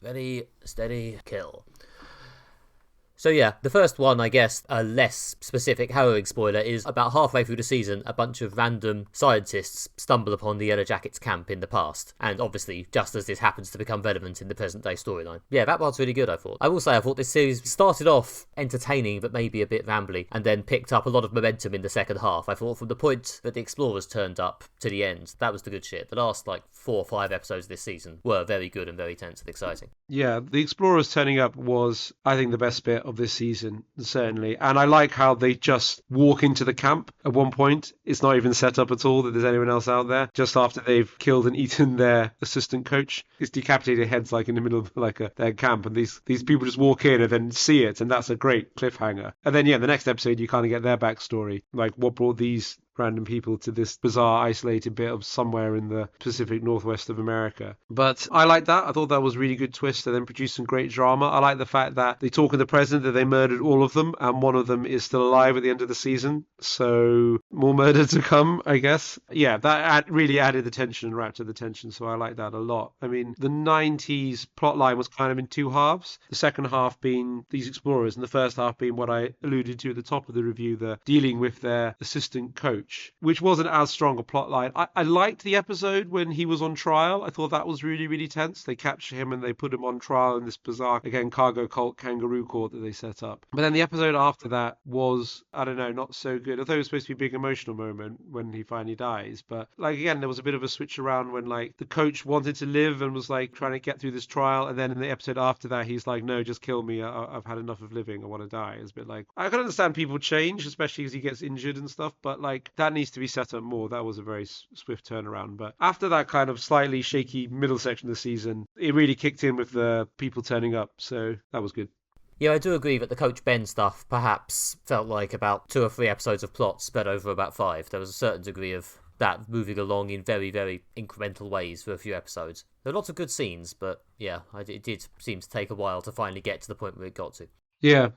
A: Ready, steady, kill. So yeah, the first one, I guess, a less specific harrowing spoiler, is about halfway through the season, a bunch of random scientists stumble upon the Yellowjackets camp in the past. And obviously, just as this happens to become relevant in the present-day storyline. Yeah, that part's really good, I thought. I will say, I thought this series started off entertaining, but maybe a bit rambly, and then picked up a lot of momentum in the second half. I thought from the point that the Explorers turned up to the end, that was the good shit. The last, 4 or 5 episodes this season were very good and very tense and exciting.
B: Yeah, the Explorers turning up was, I think, the best bit of this season, certainly. And I like how they just walk into the camp at one point. It's not even set up at all that there's anyone else out there. Just after they've killed and eaten their assistant coach, his decapitated head's in the middle of their camp, and these people just walk in and then see it, and that's a great cliffhanger. And then the next episode you kind of get their backstory, like what brought these random people to this bizarre isolated bit of somewhere in the Pacific Northwest of America. But I like that. I thought that was a really good twist and then produced some great drama. I like the fact that they talk in the present that they murdered all of them and one of them is still alive at the end of the season. So more murder to come, I guess. Yeah, that really added the tension and wrapped up the tension. So I like that a lot. I mean, the 90s plotline was kind of in two halves. The second half being these explorers and the first half being what I alluded to at the top of the review, the dealing with their assistant coach, which wasn't as strong a plotline. I liked the episode when he was on trial. I thought that was really, really tense. They capture him and they put him on trial in this bizarre, again, cargo cult kangaroo court that they set up. But then the episode after that was, I don't know, not so good. I thought it was supposed to be a big emotional moment when he finally dies. But like, again, there was a bit of a switch around when like the coach wanted to live and was like trying to get through this trial. And then in the episode after that, he's like, no, just kill me. I've had enough of living. I want to die. It's a bit like, I can understand people change, especially as he gets injured and stuff. But like, that needs to be set up more. That was a very swift turnaround. But after that kind of slightly shaky middle section of the season, it really kicked in with the people turning up. So that was good.
A: Yeah, I do agree that the Coach Ben stuff perhaps felt like about 2 or 3 episodes of plot spread over about 5. There was a certain degree of that moving along in very, very incremental ways for a few episodes. There are lots of good scenes, but yeah, it did seem to take a while to finally get to the point where it got to.
B: Yeah,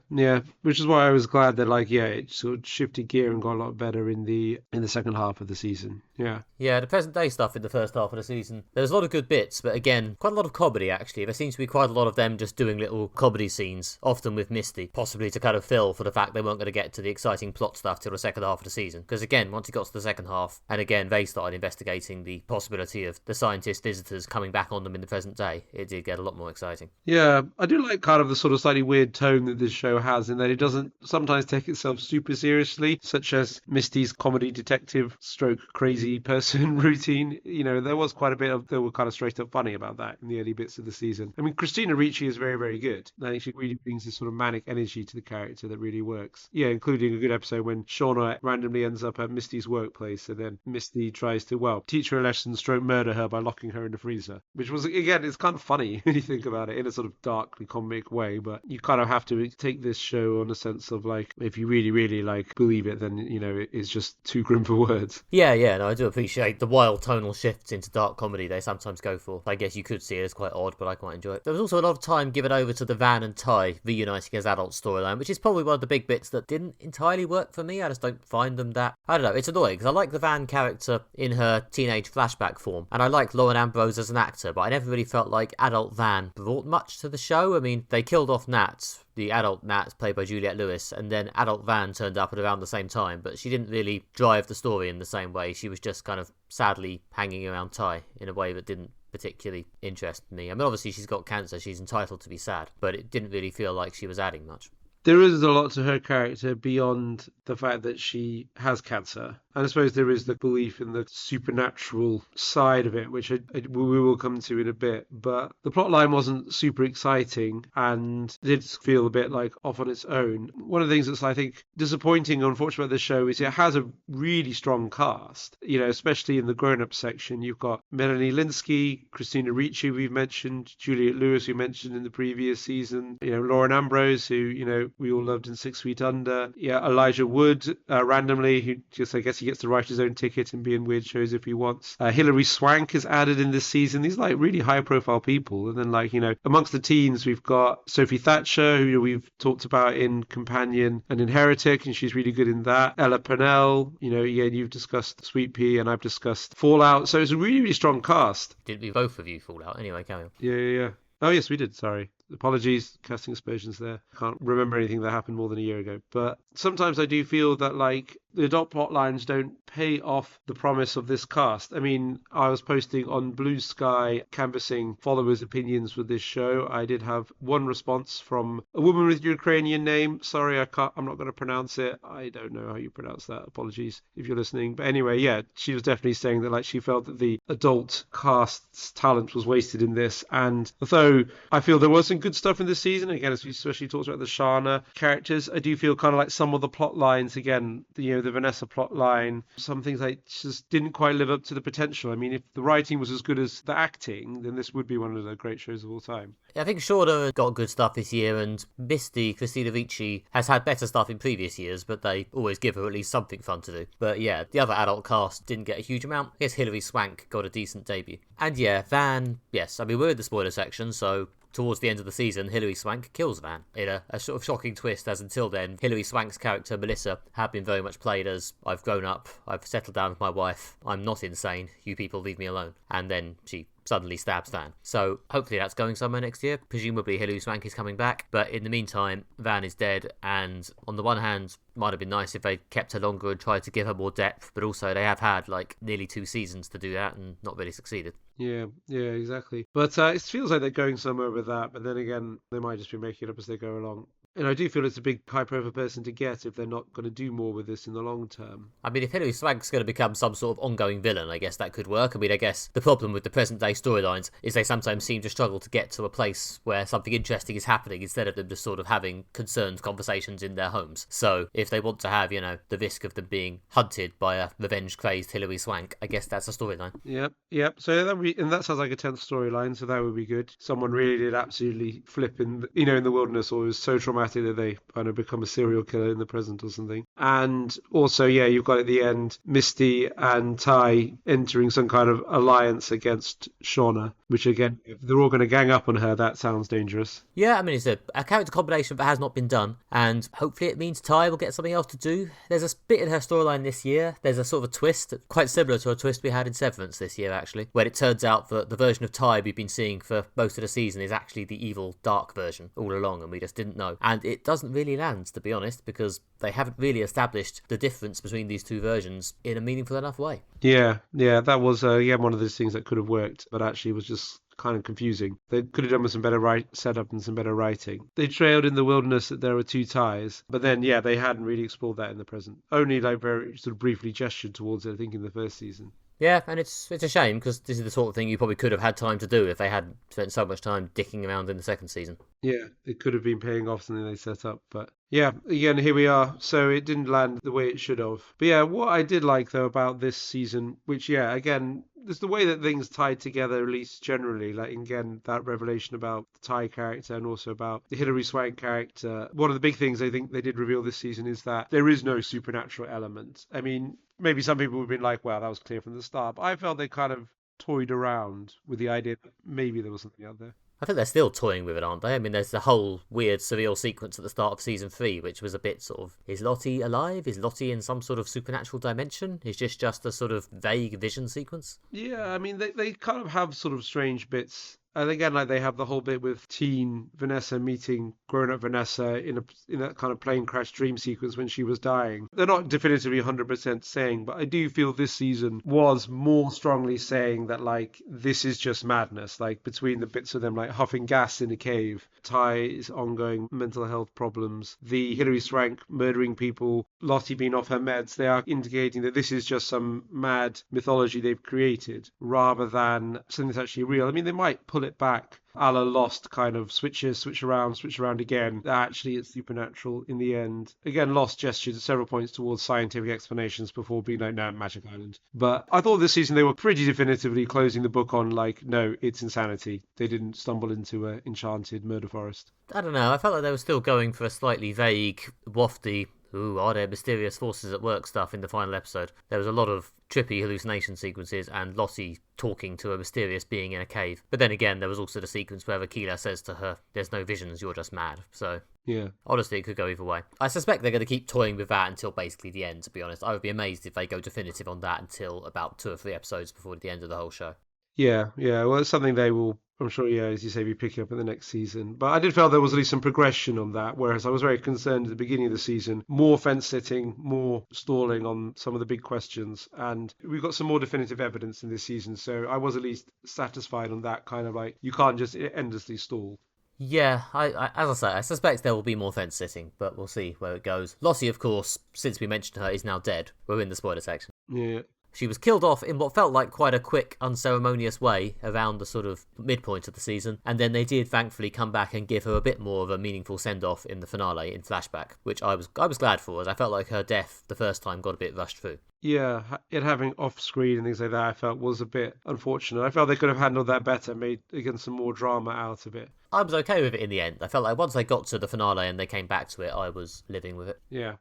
B: which is why I was glad that it sort of shifted gear and got a lot better in the second half of the season. Yeah,
A: the present day stuff in the first half of the season, there's a lot of good bits, but again, quite a lot of comedy actually. There seems to be quite a lot of them just doing little comedy scenes, often with Misty, possibly to kind of fill for the fact they weren't going to get to the exciting plot stuff till the second half of the season. Because again, once it got to the second half, and again they started investigating the possibility of the scientist visitors coming back on them in the present day, it did get a lot more exciting.
B: Yeah, I do like kind of the sort of slightly weird tone that this show has in that it doesn't sometimes take itself super seriously, such as Misty's comedy detective stroke crazy person routine. You know, there was quite a bit of, they were kind of straight up funny about that in the early bits of the season. I mean, Christina Ricci is very, very good. I think she really brings this sort of manic energy to the character that really works. Yeah, including a good episode when Shauna randomly ends up at Misty's workplace and then Misty tries to, well, teach her a lesson, stroke murder her by locking her in the freezer, which was, again, it's kind of funny when you think about it in a sort of darkly comic way, but you kind of have to take this show on a sense of like, if you really, really like believe it, then, you know, it's just too grim for words.
A: Yeah, no, I do appreciate the wild tonal shifts into dark comedy they sometimes go for. I guess you could see it as quite odd, but I quite enjoy it. There was also a lot of time given over to the Van and Ty reuniting as adults storyline, which is probably one of the big bits that didn't entirely work for me. I just don't find them that, I don't know, it's annoying because I like the Van character in her teenage flashback form, and I like Lauren Ambrose as an actor, but I never really felt like adult Van brought much to the show. I mean, they killed off Nat, the adult Nat played by Juliette Lewis, and then adult Van turned up at around the same time, but she didn't really drive the story in the same way. She was just kind of sadly hanging around Ty in a way that didn't particularly interest me. I mean, obviously she's got cancer, she's entitled to be sad, but it didn't really feel like she was adding much.
B: There is a lot to her character beyond the fact that she has cancer. And I suppose there is the belief in the supernatural side of it, which we will come to in a bit. But the plot line wasn't super exciting and did feel a bit like off on its own. One of the things that's, I think, disappointing or unfortunate about this show is it has a really strong cast, you know, especially in the grown-up section. You've got Melanie Linsky, Christina Ricci, we've mentioned, Juliette Lewis, we mentioned in the previous season, you know, Lauren Ambrose, who, you know, we all loved in 6 Feet Under. Yeah, Elijah Wood, randomly, who just, I guess he gets to write his own ticket and be in weird shows if he wants. Hilary Swank is added in this season. These like really high profile people. And then like, you know, amongst the teens, we've got Sophie Thatcher, who we've talked about in Companion and in Heretic, and she's really good in that. Ella Purnell, you know, again, you've discussed Sweet Pea and I've discussed Fallout. So it's a really, really strong cast.
A: Didn't we both of you Fallout? Anyway, carry on.
B: Yeah. Oh, yes, we did. Sorry. Apologies, casting aspersions there. Can't remember anything that happened more than a year ago. But sometimes I do feel that, like, the adult plot lines don't pay off the promise of this cast. I mean, I was posting on Blue Sky, canvassing followers' opinions for this show. I did have one response from a woman with a Ukrainian name. Sorry, I'm not going to pronounce it. I don't know how you pronounce that. Apologies if you're listening. But anyway, yeah, she was definitely saying that, like, she felt that the adult cast's talent was wasted in this. And although I feel there was some some good stuff in this season. Again, as we especially talked about the Shana characters, I do feel kind of like some of the plot lines, again, the Vanessa plot line, some things like just didn't quite live up to the potential. I mean, if the writing was as good as the acting, then this would be one of the great shows of all time.
A: I think Shauna got good stuff this year, and Misty, Christina Ricci, has had better stuff in previous years, but they always give her at least something fun to do. But yeah, the other adult cast didn't get a huge amount. I guess Hilary Swank got a decent debut. And yeah, Van, yes, I mean, we're in the spoiler section, so towards the end of the season, Hilary Swank kills Van in a sort of shocking twist, as until then, Hilary Swank's character, Melissa, had been very much played as, I've grown up, I've settled down with my wife, I'm not insane, you people leave me alone. And then she suddenly stabs Van. So hopefully that's going somewhere next year. Presumably Hilary Swank is coming back, but in the meantime, Van is dead, and on the one hand, might have been nice if they kept her longer and tried to give her more depth, but also they have had like nearly 2 seasons to do that and not really succeeded.
B: Yeah, exactly. But it feels like they're going somewhere with that, but then again, they might just be making it up as they go along. And I do feel it's a big high-profile person to get if they're not going to do more with this in the long term.
A: I mean, if Hilary Swank's going to become some sort of ongoing villain, I guess that could work. I mean, I guess the problem with the present-day storylines is they sometimes seem to struggle to get to a place where something interesting is happening instead of them just sort of having concerned conversations in their homes. So if they want to have, the risk of them being hunted by a revenge-crazed Hilary Swank, I guess that's a storyline.
B: Yep. So that sounds like a 10th storyline, so that would be good. Someone really did absolutely flip in the wilderness, or was so traumatic that they kind of become a serial killer in the present or something. And also, you've got at the end Misty and Ty entering some kind of alliance against Shauna, which again, if they're all going to gang up on her, that sounds dangerous.
A: Yeah, I mean, it's a character combination that has not been done, and hopefully it means Ty will get something else to do. There's a bit in her storyline this year, there's a sort of a twist, quite similar to a twist we had in Severance this year, actually, where it turns out that the version of Ty we've been seeing for most of the season is actually the evil, dark version all along, and we just didn't know. And it doesn't really land, to be honest, because they haven't really established the difference between these two versions in a meaningful enough way.
B: Yeah, that was one of those things that could have worked, but actually was just kind of confusing. They could have done with some better setup and some better writing. They trailed in the wilderness that there were 2 ties, but then they hadn't really explored that in the present. Only like very sort of briefly gestured towards it, I think, in the first season.
A: Yeah, and it's a shame, because this is the sort of thing you probably could have had time to do if they hadn't spent so much time dicking around in the second season.
B: Yeah, it could have been paying off something they set up, but yeah, again, here we are. So it didn't land the way it should have. But yeah, what I did like, though, about this season, which, again, there's the way that things tied together, at least generally, like, again, that revelation about the Ty character and also about the Hilary Swank character. One of the big things I think they did reveal this season is that there is no supernatural element. I mean, maybe some people would have been like, wow, that was clear from the start, but I felt they kind of toyed around with the idea that maybe there was something out there.
A: I think they're still toying with it, aren't they? I mean, there's the whole weird, surreal sequence at the start of Season 3, which was a bit sort of, is Lottie alive? Is Lottie in some sort of supernatural dimension? Is this just a sort of vague vision sequence?
B: Yeah, I mean, they kind of have sort of strange bits. And again, like they have the whole bit with teen Vanessa meeting grown-up Vanessa in that kind of plane crash dream sequence when she was dying. They're not definitively 100% saying, but I do feel this season was more strongly saying that, like, this is just madness. Like, between the bits of them, like, huffing gas in a cave, Ty's ongoing mental health problems, the Hilary Swank murdering people, Lottie being off her meds, they are indicating that this is just some mad mythology they've created rather than something that's actually real. I mean, they might pull it back a la Lost, kind of switch around again. Actually, it's supernatural in the end. Again, Lost gestured at several points towards scientific explanations before being like, no, Magic Island. But I thought this season they were pretty definitively closing the book on, like, no, it's insanity. They didn't stumble into an enchanted murder forest.
A: I don't know, I felt like they were still going for a slightly vague, wafty, are there mysterious forces at work stuff in the final episode. There was a lot of trippy hallucination sequences and Lottie talking to a mysterious being in a cave. But then again, there was also the sequence where Akila says to her, there's no visions, you're just mad. So,
B: yeah,
A: honestly, it could go either way. I suspect they're going to keep toying with that until basically the end, to be honest. I would be amazed if they go definitive on that until about 2 or 3 episodes before the end of the whole show.
B: Yeah, well, it's something they will, I'm sure, as you say, be picking up in the next season. But I did feel there was at least some progression on that, whereas I was very concerned at the beginning of the season. More fence-sitting, more stalling on some of the big questions. And we've got some more definitive evidence in this season, so I was at least satisfied on that kind of, like, you can't just endlessly stall.
A: Yeah, I as I say, I suspect there will be more fence-sitting, but we'll see where it goes. Lottie, of course, since we mentioned her, is now dead. We're in the spoiler section.
B: Yeah.
A: She was killed off in what felt like quite a quick, unceremonious way around the sort of midpoint of the season, and then they did thankfully come back and give her a bit more of a meaningful send-off in the finale in flashback, which I was glad for, as I felt like her death the first time got a bit rushed through.
B: Yeah, it having off-screen and things like that, I felt was a bit unfortunate. I felt they could have handled that better, made again some more drama out of it.
A: I was okay with it in the end. I felt like once they got to the finale and they came back to it, I was living with it.
B: Yeah.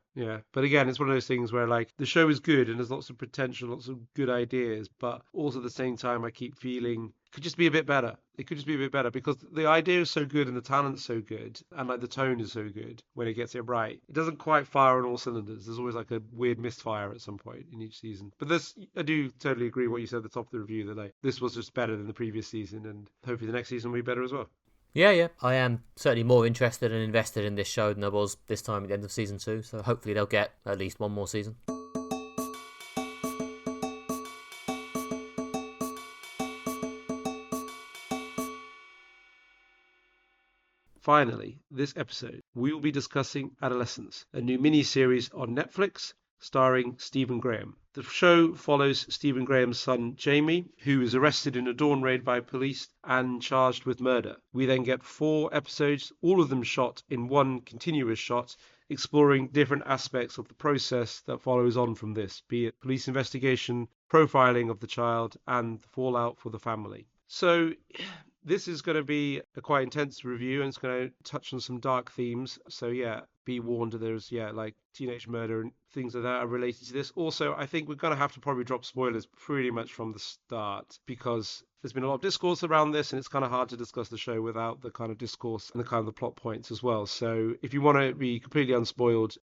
B: But again, it's one of those things where like the show is good and there's lots of potential, lots of good ideas, but also at the same time, I keep feeling it could just be a bit better. It could just be a bit better because the idea is so good and the talent's so good and like the tone is so good when it gets it right. It doesn't quite fire on all cylinders. There's always like a weird misfire at some point in each season. But I do totally agree with what you said at the top of the review that like this was just better than the previous season and hopefully the next season will be better as well.
A: Yeah. I am certainly more interested and invested in this show than I was this time at the end of season 2, so hopefully they'll get at least one more season.
B: Finally, this episode, we will be discussing Adolescence, a new mini-series on Netflix starring Stephen Graham. The show follows Stephen Graham's son Jamie, who is arrested in a dawn raid by police and charged with murder. We then get 4 episodes, all of them shot in one continuous shot, exploring different aspects of the process that follows on from this, be it police investigation, profiling of the child, and the fallout for the family. So this is going to be a quite intense review and it's going to touch on some dark themes. So yeah, be warned, there's like teenage murder and things like that are related to this. Also, I think we're going to have to probably drop spoilers pretty much from the start because there's been a lot of discourse around this and it's kind of hard to discuss the show without the kind of discourse and the kind of the plot points as well. So if you want to be completely unspoiled,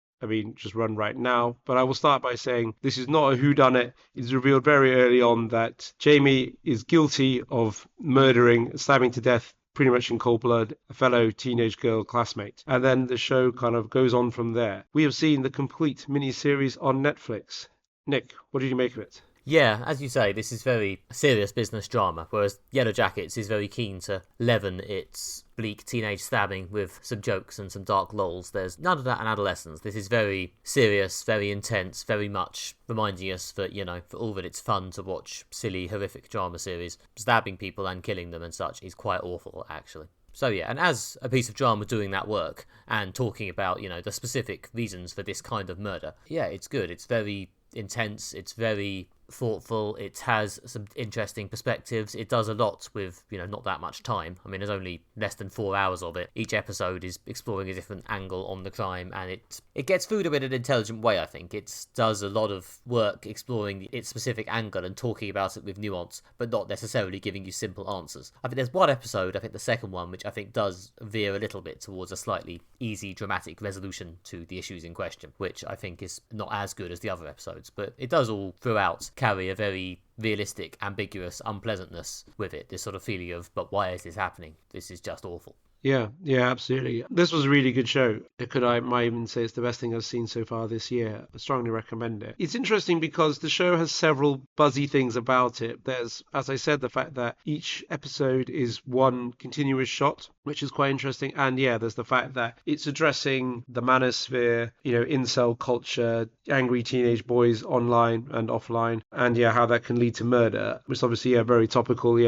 B: just run right now. But I will start by saying this is not a whodunit. It's revealed very early on that Jamie is guilty of murdering, stabbing to death, pretty much in cold blood, a fellow teenage girl classmate. And then the show kind of goes on from there. We have seen the complete mini-series on Netflix. Nick, what did you make of it?
A: Yeah, as you say, this is very serious business drama, whereas Yellowjackets is very keen to leaven its bleak teenage stabbing with some jokes and some dark lols. There's none of that in Adolescence. This is very serious, very intense, very much reminding us that, for all that it's fun to watch silly, horrific drama series, stabbing people and killing them and such is quite awful, actually. So yeah, and as a piece of drama doing that work and talking about, the specific reasons for this kind of murder, yeah, it's good. It's very intense, it's very thoughtful, it has some interesting perspectives, it does a lot with not that much time. There's only less than 4 hours of it. Each episode is exploring a different angle on the crime and it gets through to it in an intelligent way. I think it does a lot of work exploring its specific angle and talking about it with nuance, but not necessarily giving you simple answers. I think there's one episode, I think the second one, which I think does veer a little bit towards a slightly easy dramatic resolution to the issues in question, which I think is not as good as the other episodes, but it does all throughout carry a very realistic, ambiguous unpleasantness with it. This sort of feeling of, but why is this happening? This is just awful.
B: Yeah, absolutely. This was a really good show. I might even say it's the best thing I've seen so far this year. I strongly recommend it. It's interesting because the show has several buzzy things about it. There's, as I said, the fact that each episode is one continuous shot, which is quite interesting. And yeah, there's the fact that it's addressing the manosphere, incel culture, angry teenage boys online and offline, and yeah, how that can lead to murder, which is obviously very topical.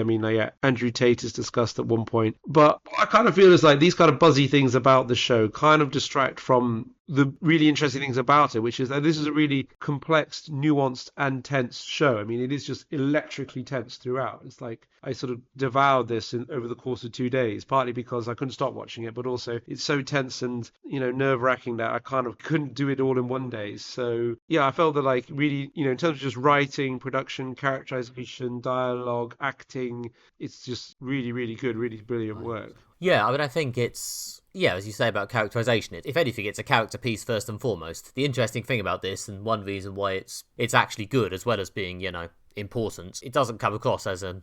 B: Andrew Tate is discussed at one point. But I kind of feel it's like these kind of buzzy things about the show kind of distract from the really interesting things about it, which is that this is a really complex, nuanced and tense show. It is just electrically tense throughout. It's like I sort of devoured this over the course of 2 days, partly because I couldn't stop watching it, but also it's so tense and, nerve-wracking that I kind of couldn't do it all in one day. So yeah, I felt that really, in terms of just writing, production, characterization, dialogue, acting, it's just really, really good, really brilliant work.
A: Yeah, I think it's, as you say about characterization, if anything, it's a character piece first and foremost. The interesting thing about this, and one reason why it's actually good, as well as being, important. It doesn't come across as a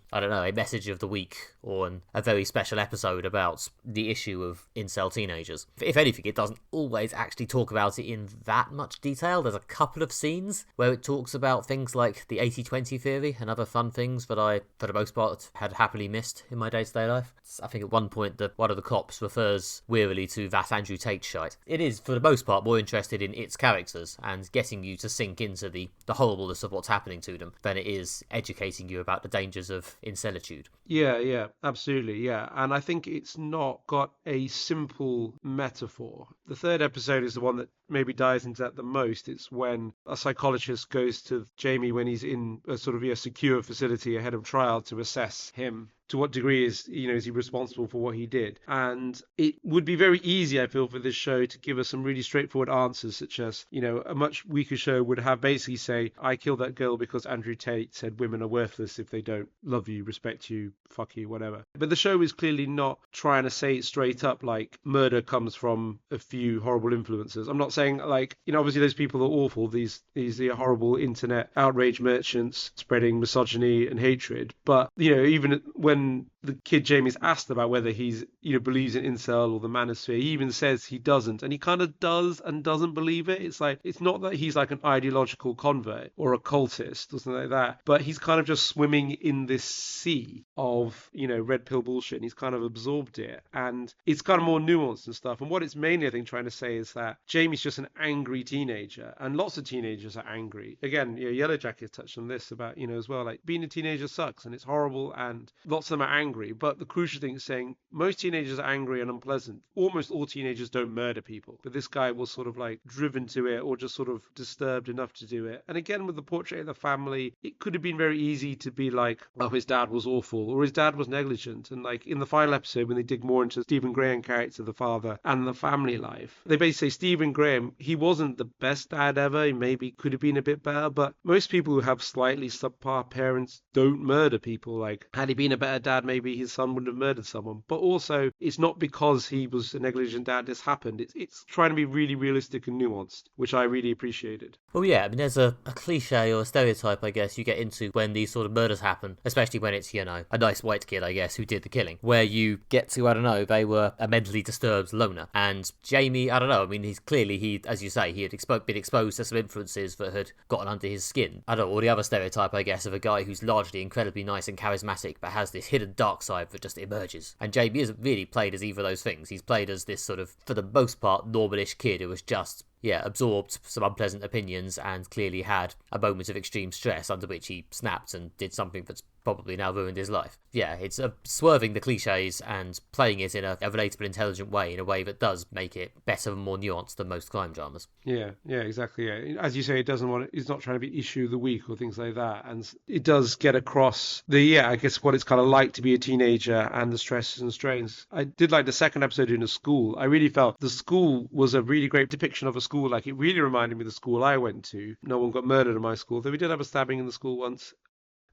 A: message of the week or a very special episode about the issue of incel teenagers. If anything, it doesn't always actually talk about it in that much detail. There's a couple of scenes where it talks about things like the 80-20 theory and other fun things that I, for the most part, had happily missed in my day-to-day life. I think at one point that one of the cops refers wearily to that Andrew Tate shite. It is, for the most part, more interested in its characters and getting you to sink into the horribleness of what's happening to them than it is educating you about the dangers of incelitude.
B: Yeah, absolutely, yeah. And I think it's not got a simple metaphor. The third episode is the one that maybe dives into that the most. It's when a psychologist goes to Jamie when he's in a sort of secure facility ahead of trial to assess him. To what degree is he responsible for what he did? And it would be very easy, I feel, for this show to give us some really straightforward answers, such as, a much weaker show would have basically say, I killed that girl because Andrew Tate said women are worthless if they don't love you, respect you, fuck you, whatever. But the show is clearly not trying to say it straight up like murder comes from a few horrible influences. I'm not saying obviously those people are awful, these horrible internet outrage merchants spreading misogyny and hatred. But, even when the kid Jamie's asked about whether he's believes in incel or the manosphere, he even says he doesn't, and he kind of does and doesn't believe it. It's like, it's not that he's like an ideological convert or a cultist or something like that, but he's kind of just swimming in this sea of red pill bullshit, and he's kind of absorbed it, and it's kind of more nuanced and stuff. And what it's mainly, I think, trying to say is that Jamie's just an angry teenager, and lots of teenagers are angry. Again, Yellowjackets touched on this about as well, like being a teenager sucks and it's horrible, and lots of them are angry. But the crucial thing is saying most teenagers are angry and unpleasant. Almost all teenagers don't murder people, but this guy was sort of like driven to it or just sort of disturbed enough to do it. And again, with the portrait of the family, it could have been very easy to be like, oh, his dad was awful or his dad was negligent. And like in the final episode, when they dig more into Stephen Graham character, the father, and the family life, they basically say Stephen Graham, he wasn't the best dad ever. He maybe could have been a bit better, but most people who have slightly subpar parents don't murder people. Like, had he been a better dad, maybe his son wouldn't have murdered someone. But also, it's not because he was a negligent dad this happened. It's trying to be really realistic and nuanced, which I really appreciated.
A: Well, yeah, I mean, there's a cliche or a stereotype, I guess, you get into when these sort of murders happen, especially when it's, a nice white kid, I guess, who did the killing, where you get to, they were a mentally disturbed loner. And Jamie, as you say, he had been exposed to some influences that had gotten under his skin. Or the other stereotype, I guess, of a guy who's largely incredibly nice and charismatic, but has this hidden dark side that just emerges. And Jamie isn't really played as either of those things. He's played as this sort of, for the most part, normalish kid who was just absorbed some unpleasant opinions and clearly had a moment of extreme stress under which he snapped and did something that's probably now ruined his life. Yeah, it's swerving the cliches and playing it in a relatable, intelligent way, in a way that does make it better and more nuanced than most crime dramas.
B: Yeah, exactly. Yeah. As you say, it's not trying to be issue of the week or things like that. And it does get across I guess what it's kind of like to be a teenager and the stresses and strains. I did like the second episode in a school. I really felt the school was a really great depiction of a school. Like, it really reminded me of the school I went to. No one got murdered in my school, though we did have a stabbing in the school once.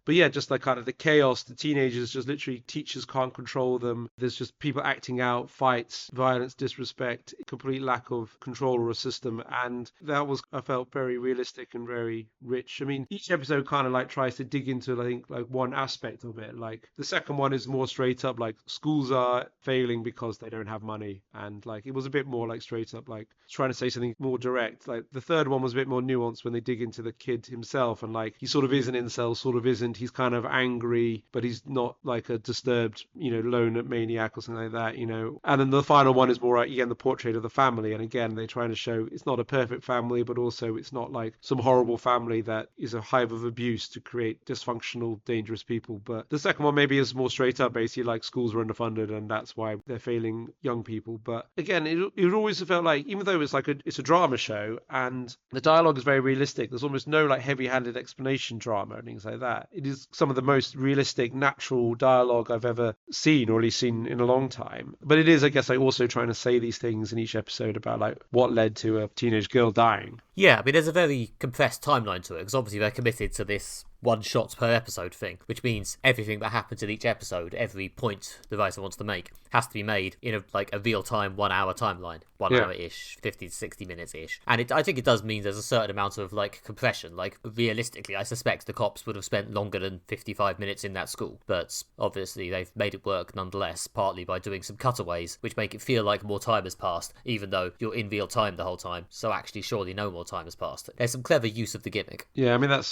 B: But yeah, just like kind of the chaos, the teenagers, just literally teachers can't control them. There's just people acting out, fights, violence, disrespect, complete lack of control or a system. And that was, I felt, very realistic and very rich. I mean, each episode kind of like tries to dig into, I think, like one aspect of it. Like the second one is more straight up, like schools are failing because they don't have money. And like it was a bit more like straight up, like trying to say something more direct. Like the third one was a bit more nuanced when they dig into the kid himself. And like he sort of is an incel, sort of isn't. He's kind of angry, but he's not like a disturbed, lone maniac or something like that, And then the final one is more, again, the portrait of the family. And again, they're trying to show it's not a perfect family, but also it's not like some horrible family that is a hive of abuse to create dysfunctional, dangerous people. But the second one maybe is more straight up, basically like schools are underfunded and that's why they're failing young people. But again, it always felt like, even though it's a drama show and the dialogue is very realistic, there's almost no like heavy-handed explanation drama and things like that. It is some of the most realistic, natural dialogue I've ever seen, or at least seen in a long time. But it is, I guess, like also trying to say these things in each episode about like what led to a teenage girl dying.
A: Yeah, I mean, there's a very compressed timeline to it, because obviously they're committed to this one shot per episode thing, which means everything that happens in each episode, every point the writer wants to make, has to be made in a real-time 1 hour timeline. 1 hour-ish, 50 to 60 minutes-ish. And I think it does mean there's a certain amount of, compression. Realistically, I suspect the cops would have spent longer than 55 minutes in that school. But obviously, they've made it work nonetheless, partly by doing some cutaways, which make it feel like more time has passed, even though you're in real time the whole time. So actually, surely no more time has passed. There's some clever use of the gimmick.
B: Yeah, I mean, that's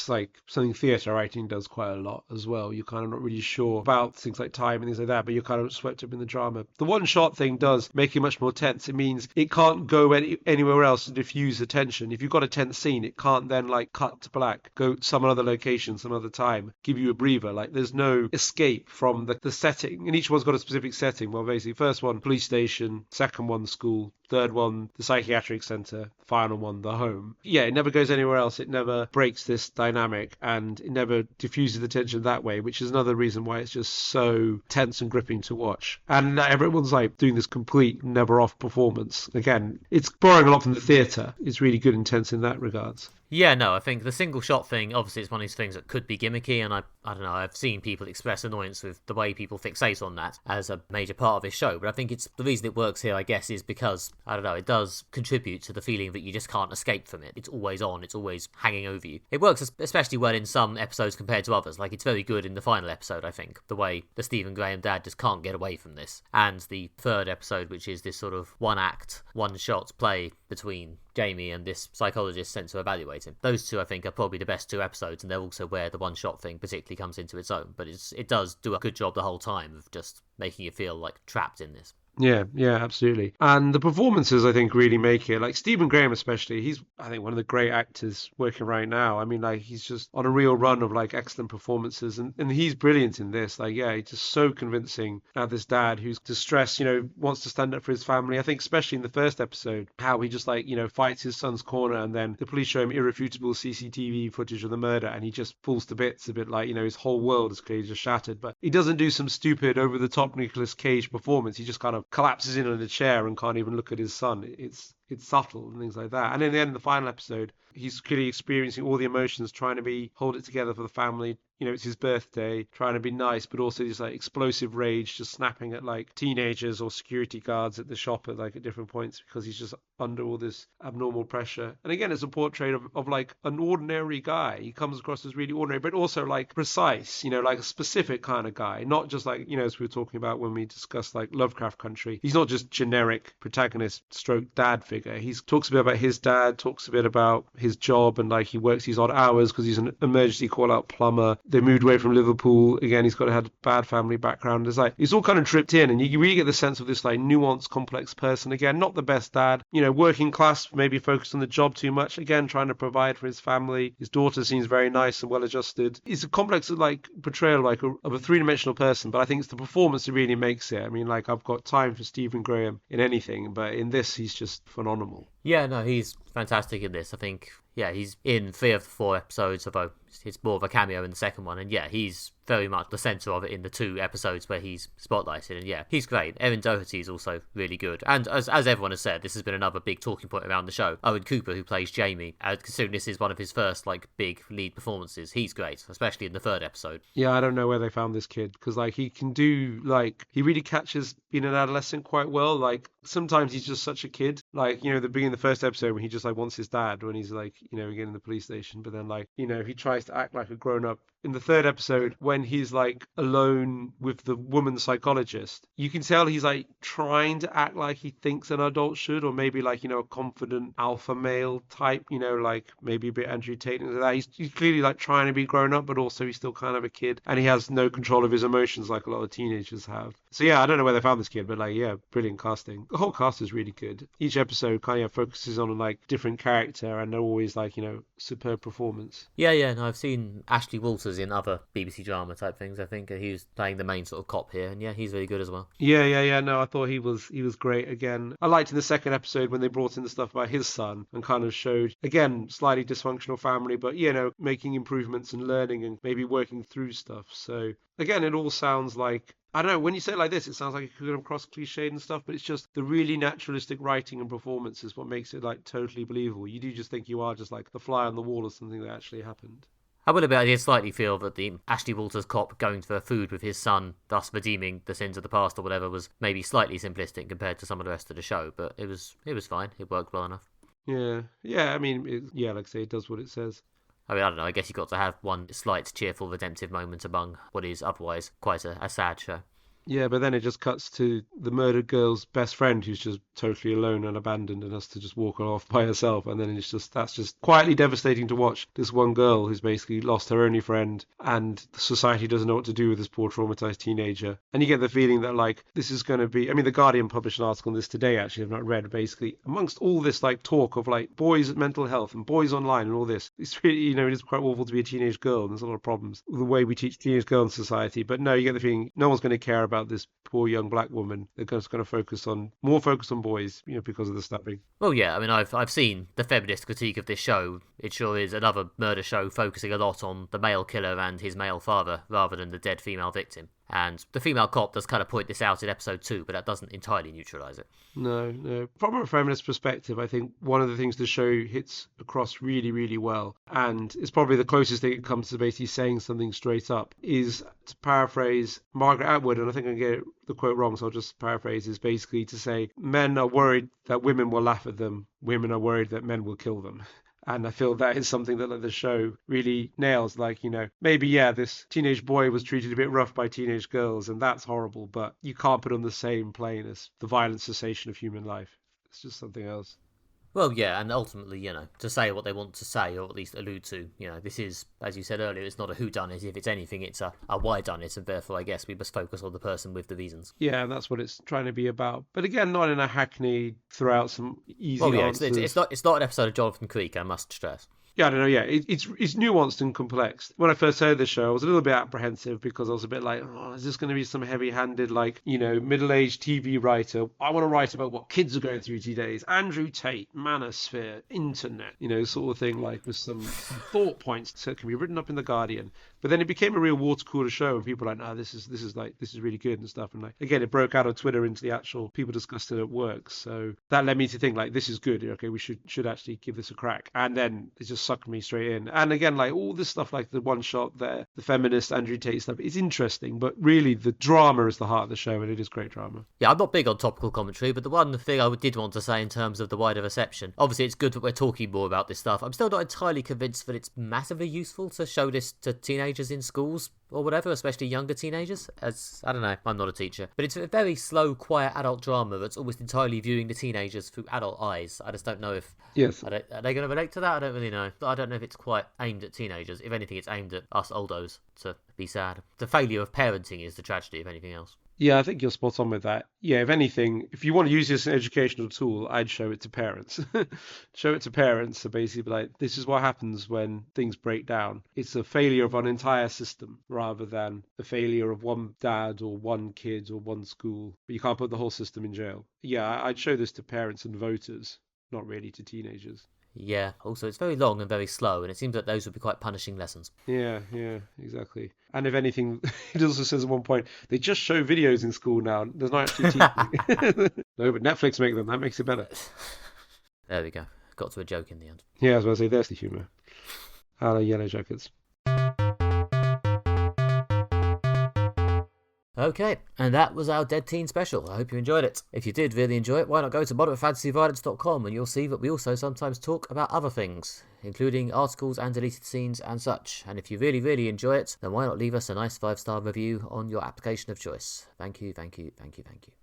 B: something theatre writing does quite a lot as well. You're kind of not really sure about things like time and things like that, but you're kind of swept up in the drama. The one shot thing does make it much more tense. It means it can't go anywhere else and diffuse the tension. If you've got a tense scene, it can't then cut to black, go some other location, some other time, give you a breather. There's no escape from the setting. And each one's got a specific setting. Well, basically, first one, police station, second one, school, third one, the psychiatric centre, final one, the home. Yeah, it never goes anywhere else. It never breaks this dynamic, and it never diffuses the tension that way, which is another reason why it's just so tense and gripping to watch. And everyone's doing this complete never off performance. Again, it's borrowing a lot from the theatre. It's really good and tense in that regards.
A: Yeah, no, I think the single shot thing, obviously it's one of these things that could be gimmicky, and I don't know, I've seen people express annoyance with the way people fixate on that as a major part of this show, but I think the reason it works here, I guess, is because, I don't know, it does contribute to the feeling that you just can't escape from it. It's always on, it's always hanging over you. It works especially well in some episodes compared to others, it's very good in the final episode, I think, the way the Stephen Graham dad just can't get away from this. And the third episode, which is this sort of one act, one shot play between Jamie and this psychologist sent to evaluate him. Those two, I think, are probably the best two episodes, and they're also where the one-shot thing particularly comes into its own. But it does do a good job the whole time of just making you feel trapped in this.
B: Yeah, absolutely. And the performances, I think, really make it. Stephen Graham especially, he's, I think, one of the great actors working right now. I mean, he's just on a real run of, excellent performances. And he's brilliant in this. He's just so convincing. This dad who's distressed, wants to stand up for his family. I think especially in the first episode, how he just, fights his son's corner, and then the police show him irrefutable CCTV footage of the murder, and he just falls to bits a bit his whole world is clearly just shattered. But he doesn't do some stupid, over-the-top Nicolas Cage performance. He just kind of collapses in on a chair and can't even look at his son. It's subtle and things like that. And in the end, the final episode, he's clearly experiencing all the emotions, trying to hold it together for the family. It's his birthday, trying to be nice, but also just explosive rage, just snapping at teenagers or security guards at the shop at different points, because he's just under all this abnormal pressure. And again, it's a portrait of an ordinary guy. He comes across as really ordinary, but also precise, a specific kind of guy, not just as we were talking about when we discussed Lovecraft Country. He's not just generic protagonist stroke dad figure. He talks a bit about his dad, talks a bit about his job, and he works these odd hours because he's an emergency call out plumber. They moved away from Liverpool. Again, he's had a bad family background. It's all kind of tripped in, and you really get the sense of this nuanced, complex person. Again, not the best dad. Working class, maybe focused on the job too much. Again, trying to provide for his family. His daughter seems very nice and well adjusted. It's a complex portrayal of a three-dimensional person, but I think it's the performance that really makes it. I mean, I've got time for Stephen Graham in anything, but in this, he's just phenomenal.
A: Yeah, no, he's fantastic in this. I think, he's in 3 of the 4 episodes, although it's more of a cameo in the second one. And he's very much the centre of it in the 2 episodes where he's spotlighted. And he's great. Erin Doherty is also really good. And as everyone has said, this has been another big talking point around the show. Owen Cooper, who plays Jamie, considering this is one of his first big lead performances, he's great, especially in the 3rd episode.
B: Yeah, I don't know where they found this kid, because he can do he really catches being an adolescent quite well. Sometimes he's just such a kid. The beginning of the 1st episode when he just wants his dad when he's again in the police station, but then he tries to act like a grown up. In the 3rd episode, when he's alone with the woman psychologist, you can tell he's trying to act like he thinks an adult should, or maybe a confident alpha male type, maybe a bit Andrew Tate and that. He's clearly trying to be grown up, but also he's still kind of a kid, and he has no control of his emotions like a lot of teenagers have. So I don't know where they found this kid, but brilliant casting. The whole cast is really good. Each episode kind of focuses on a different character, and they're always superb performance.
A: Yeah, no, I've seen Ashley Walters in other BBC drama type things. I think he was playing the main sort of cop here, and he's really good as well.
B: Yeah. No, I thought he was great again. I liked in the 2nd episode when they brought in the stuff about his son and kind of showed, again, slightly dysfunctional family, but making improvements and learning and maybe working through stuff. So again, it all sounds like I don't know, when you say it like this, it sounds like it could come across cliched and stuff, but it's just the really naturalistic writing and performance is what makes it like totally believable. You do just think you are just like the fly on the wall of something that actually happened.
A: I will admit I did slightly feel that the Ashley Walters cop going for food with his son, thus redeeming the sins of the past or whatever, was maybe slightly simplistic compared to some of the rest of the show, but it was fine. It worked well enough.
B: Yeah. I mean, like I say, it does what it says.
A: I mean, I don't know. I guess you've got to have one slight, cheerful, redemptive moment among what is otherwise quite a sad show.
B: Yeah, but then it just cuts to the murdered girl's best friend who's just totally alone and abandoned and has to just walk off by herself. And then that's just quietly devastating to watch. This one girl who's basically lost her only friend and society doesn't know what to do with this poor traumatized teenager. And you get the feeling that like this is going to be, I mean, The Guardian published an article on this today, actually, I've not read, basically amongst all this like talk of like boys' mental health and boys online and all this, it's really, it is quite awful to be a teenage girl and there's a lot of problems with the way we teach teenage girls in society. But no, you get the feeling no one's going to care about this poor young black woman. They're just going to focus on boys, because of the stabbing.
A: Well, yeah, I mean, I've seen the feminist critique of this show. It sure is another murder show focusing a lot on the male killer and his male father rather than the dead female victim. And the female cop does kind of point this out in episode 2, but that doesn't entirely neutralise it.
B: No. From a feminist perspective, I think one of the things the show hits across really, really well, and it's probably the closest thing it comes to basically saying something straight up, is to paraphrase Margaret Atwood, and I think I get the quote wrong, so I'll just paraphrase, is basically to say men are worried that women will laugh at them, women are worried that men will kill them. And I feel that is something that the show really nails. Like, maybe, this teenage boy was treated a bit rough by teenage girls, and that's horrible, but you can't put on the same plane as the violent cessation of human life. It's just something else.
A: Well, yeah, and ultimately, to say what they want to say, or at least allude to, this is, as you said earlier, it's not a whodunit. If it's anything, it's a why-done-it, and therefore, I guess, we must focus on the person with the reasons.
B: Yeah, and that's what it's trying to be about. But again, not in a hackneyed, throw out some easy answers.
A: It's not an episode of Jonathan Creek, I must stress.
B: Yeah, I don't know. Yeah, it's nuanced and complex. When I first heard the show, I was a little bit apprehensive because I was a bit like, is this going to be some heavy-handed, middle-aged TV writer? I want to write about what kids are going through these days. Andrew Tate, manosphere, internet, sort of thing, like with some thought points that can be written up in The Guardian. But then it became a real water cooler show, and people were like, no, this is really good and stuff. And again, it broke out on Twitter into the actual people discussed it at work. So that led me to think this is good. Okay, we should actually give this a crack. And then it just sucked me straight in. And again, all this stuff, the one shot there, the feminist Andrew Tate stuff, it's interesting, but really the drama is the heart of the show, and it is great drama.
A: Yeah, I'm not big on topical commentary, but the one thing I did want to say in terms of the wider reception, obviously it's good that we're talking more about this stuff. I'm still not entirely convinced that it's massively useful to show this to teenagers in schools or whatever, especially younger teenagers, as, I don't know, I'm not a teacher. But it's a very slow, quiet adult drama that's almost entirely viewing the teenagers through adult eyes. I just don't know if...
B: Yes.
A: Are they going to relate to that? I don't really know. I don't know if it's quite aimed at teenagers. If anything, it's aimed at us oldos to be sad. The failure of parenting is the tragedy, if anything else.
B: Yeah, I think you're spot on with that. Yeah, if anything, if you want to use this as an educational tool, I'd show it to parents. Show it to parents to basically be like, this is what happens when things break down. It's a failure of an entire system rather than the failure of one dad or one kid or one school. But you can't put the whole system in jail. Yeah, I'd show this to parents and voters, not really to teenagers.
A: Yeah, also it's very long and very slow, and it seems that those would be quite punishing lessons.
B: Yeah, exactly. And if anything, it also says at one point, they just show videos in school now. There's not actually teaching. No, but Netflix make them. That makes it better.
A: There we go. Got to a joke in the end.
B: Yeah, I was going to say, there's the humour. Yellowjackets.
A: Okay, and that was our Dead Teen special. I hope you enjoyed it. If you did really enjoy it, why not go to moderate.fantasyviolence.com and you'll see that we also sometimes talk about other things, including articles and deleted scenes and such. And if you really, really enjoy it, then why not leave us a nice 5-star review on your application of choice. Thank you.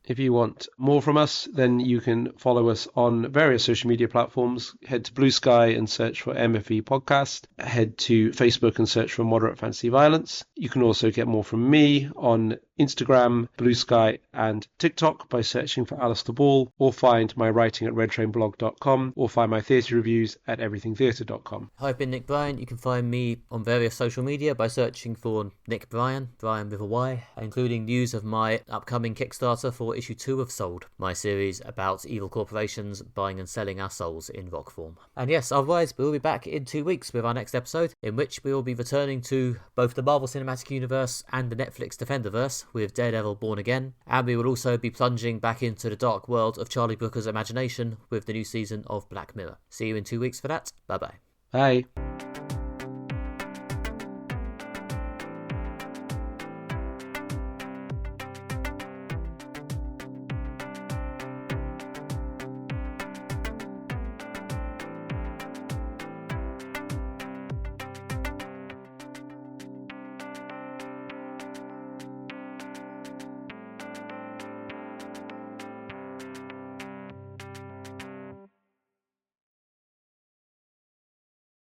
B: If you want more from us, then you can follow us on various social media platforms. Head to Blue Sky and search for MFV Podcast. Head to Facebook and search for Moderate Fantasy Violence. You can also get more from me on Instagram, Blue Sky, and TikTok by searching for Alistair Ball, or find my writing at redtrainblog.com, or find my theatre reviews at everythingtheatre.com. gmail.com.
A: I've been Nick Bryan. You can find me on various social media by searching for Nick Bryan with a Y, including news of my upcoming Kickstarter for issue 2 of Sold, my series about evil corporations buying and selling our souls in rock form. And yes, otherwise we'll be back in 2 weeks with our next episode, in which we will be returning to both the Marvel Cinematic Universe and the Netflix Defenderverse with Daredevil Born Again, and we will also be plunging back into the dark world of Charlie Brooker's imagination with the new season of Black Mirror. See you in 2 weeks for that. Bye bye.
B: Bye.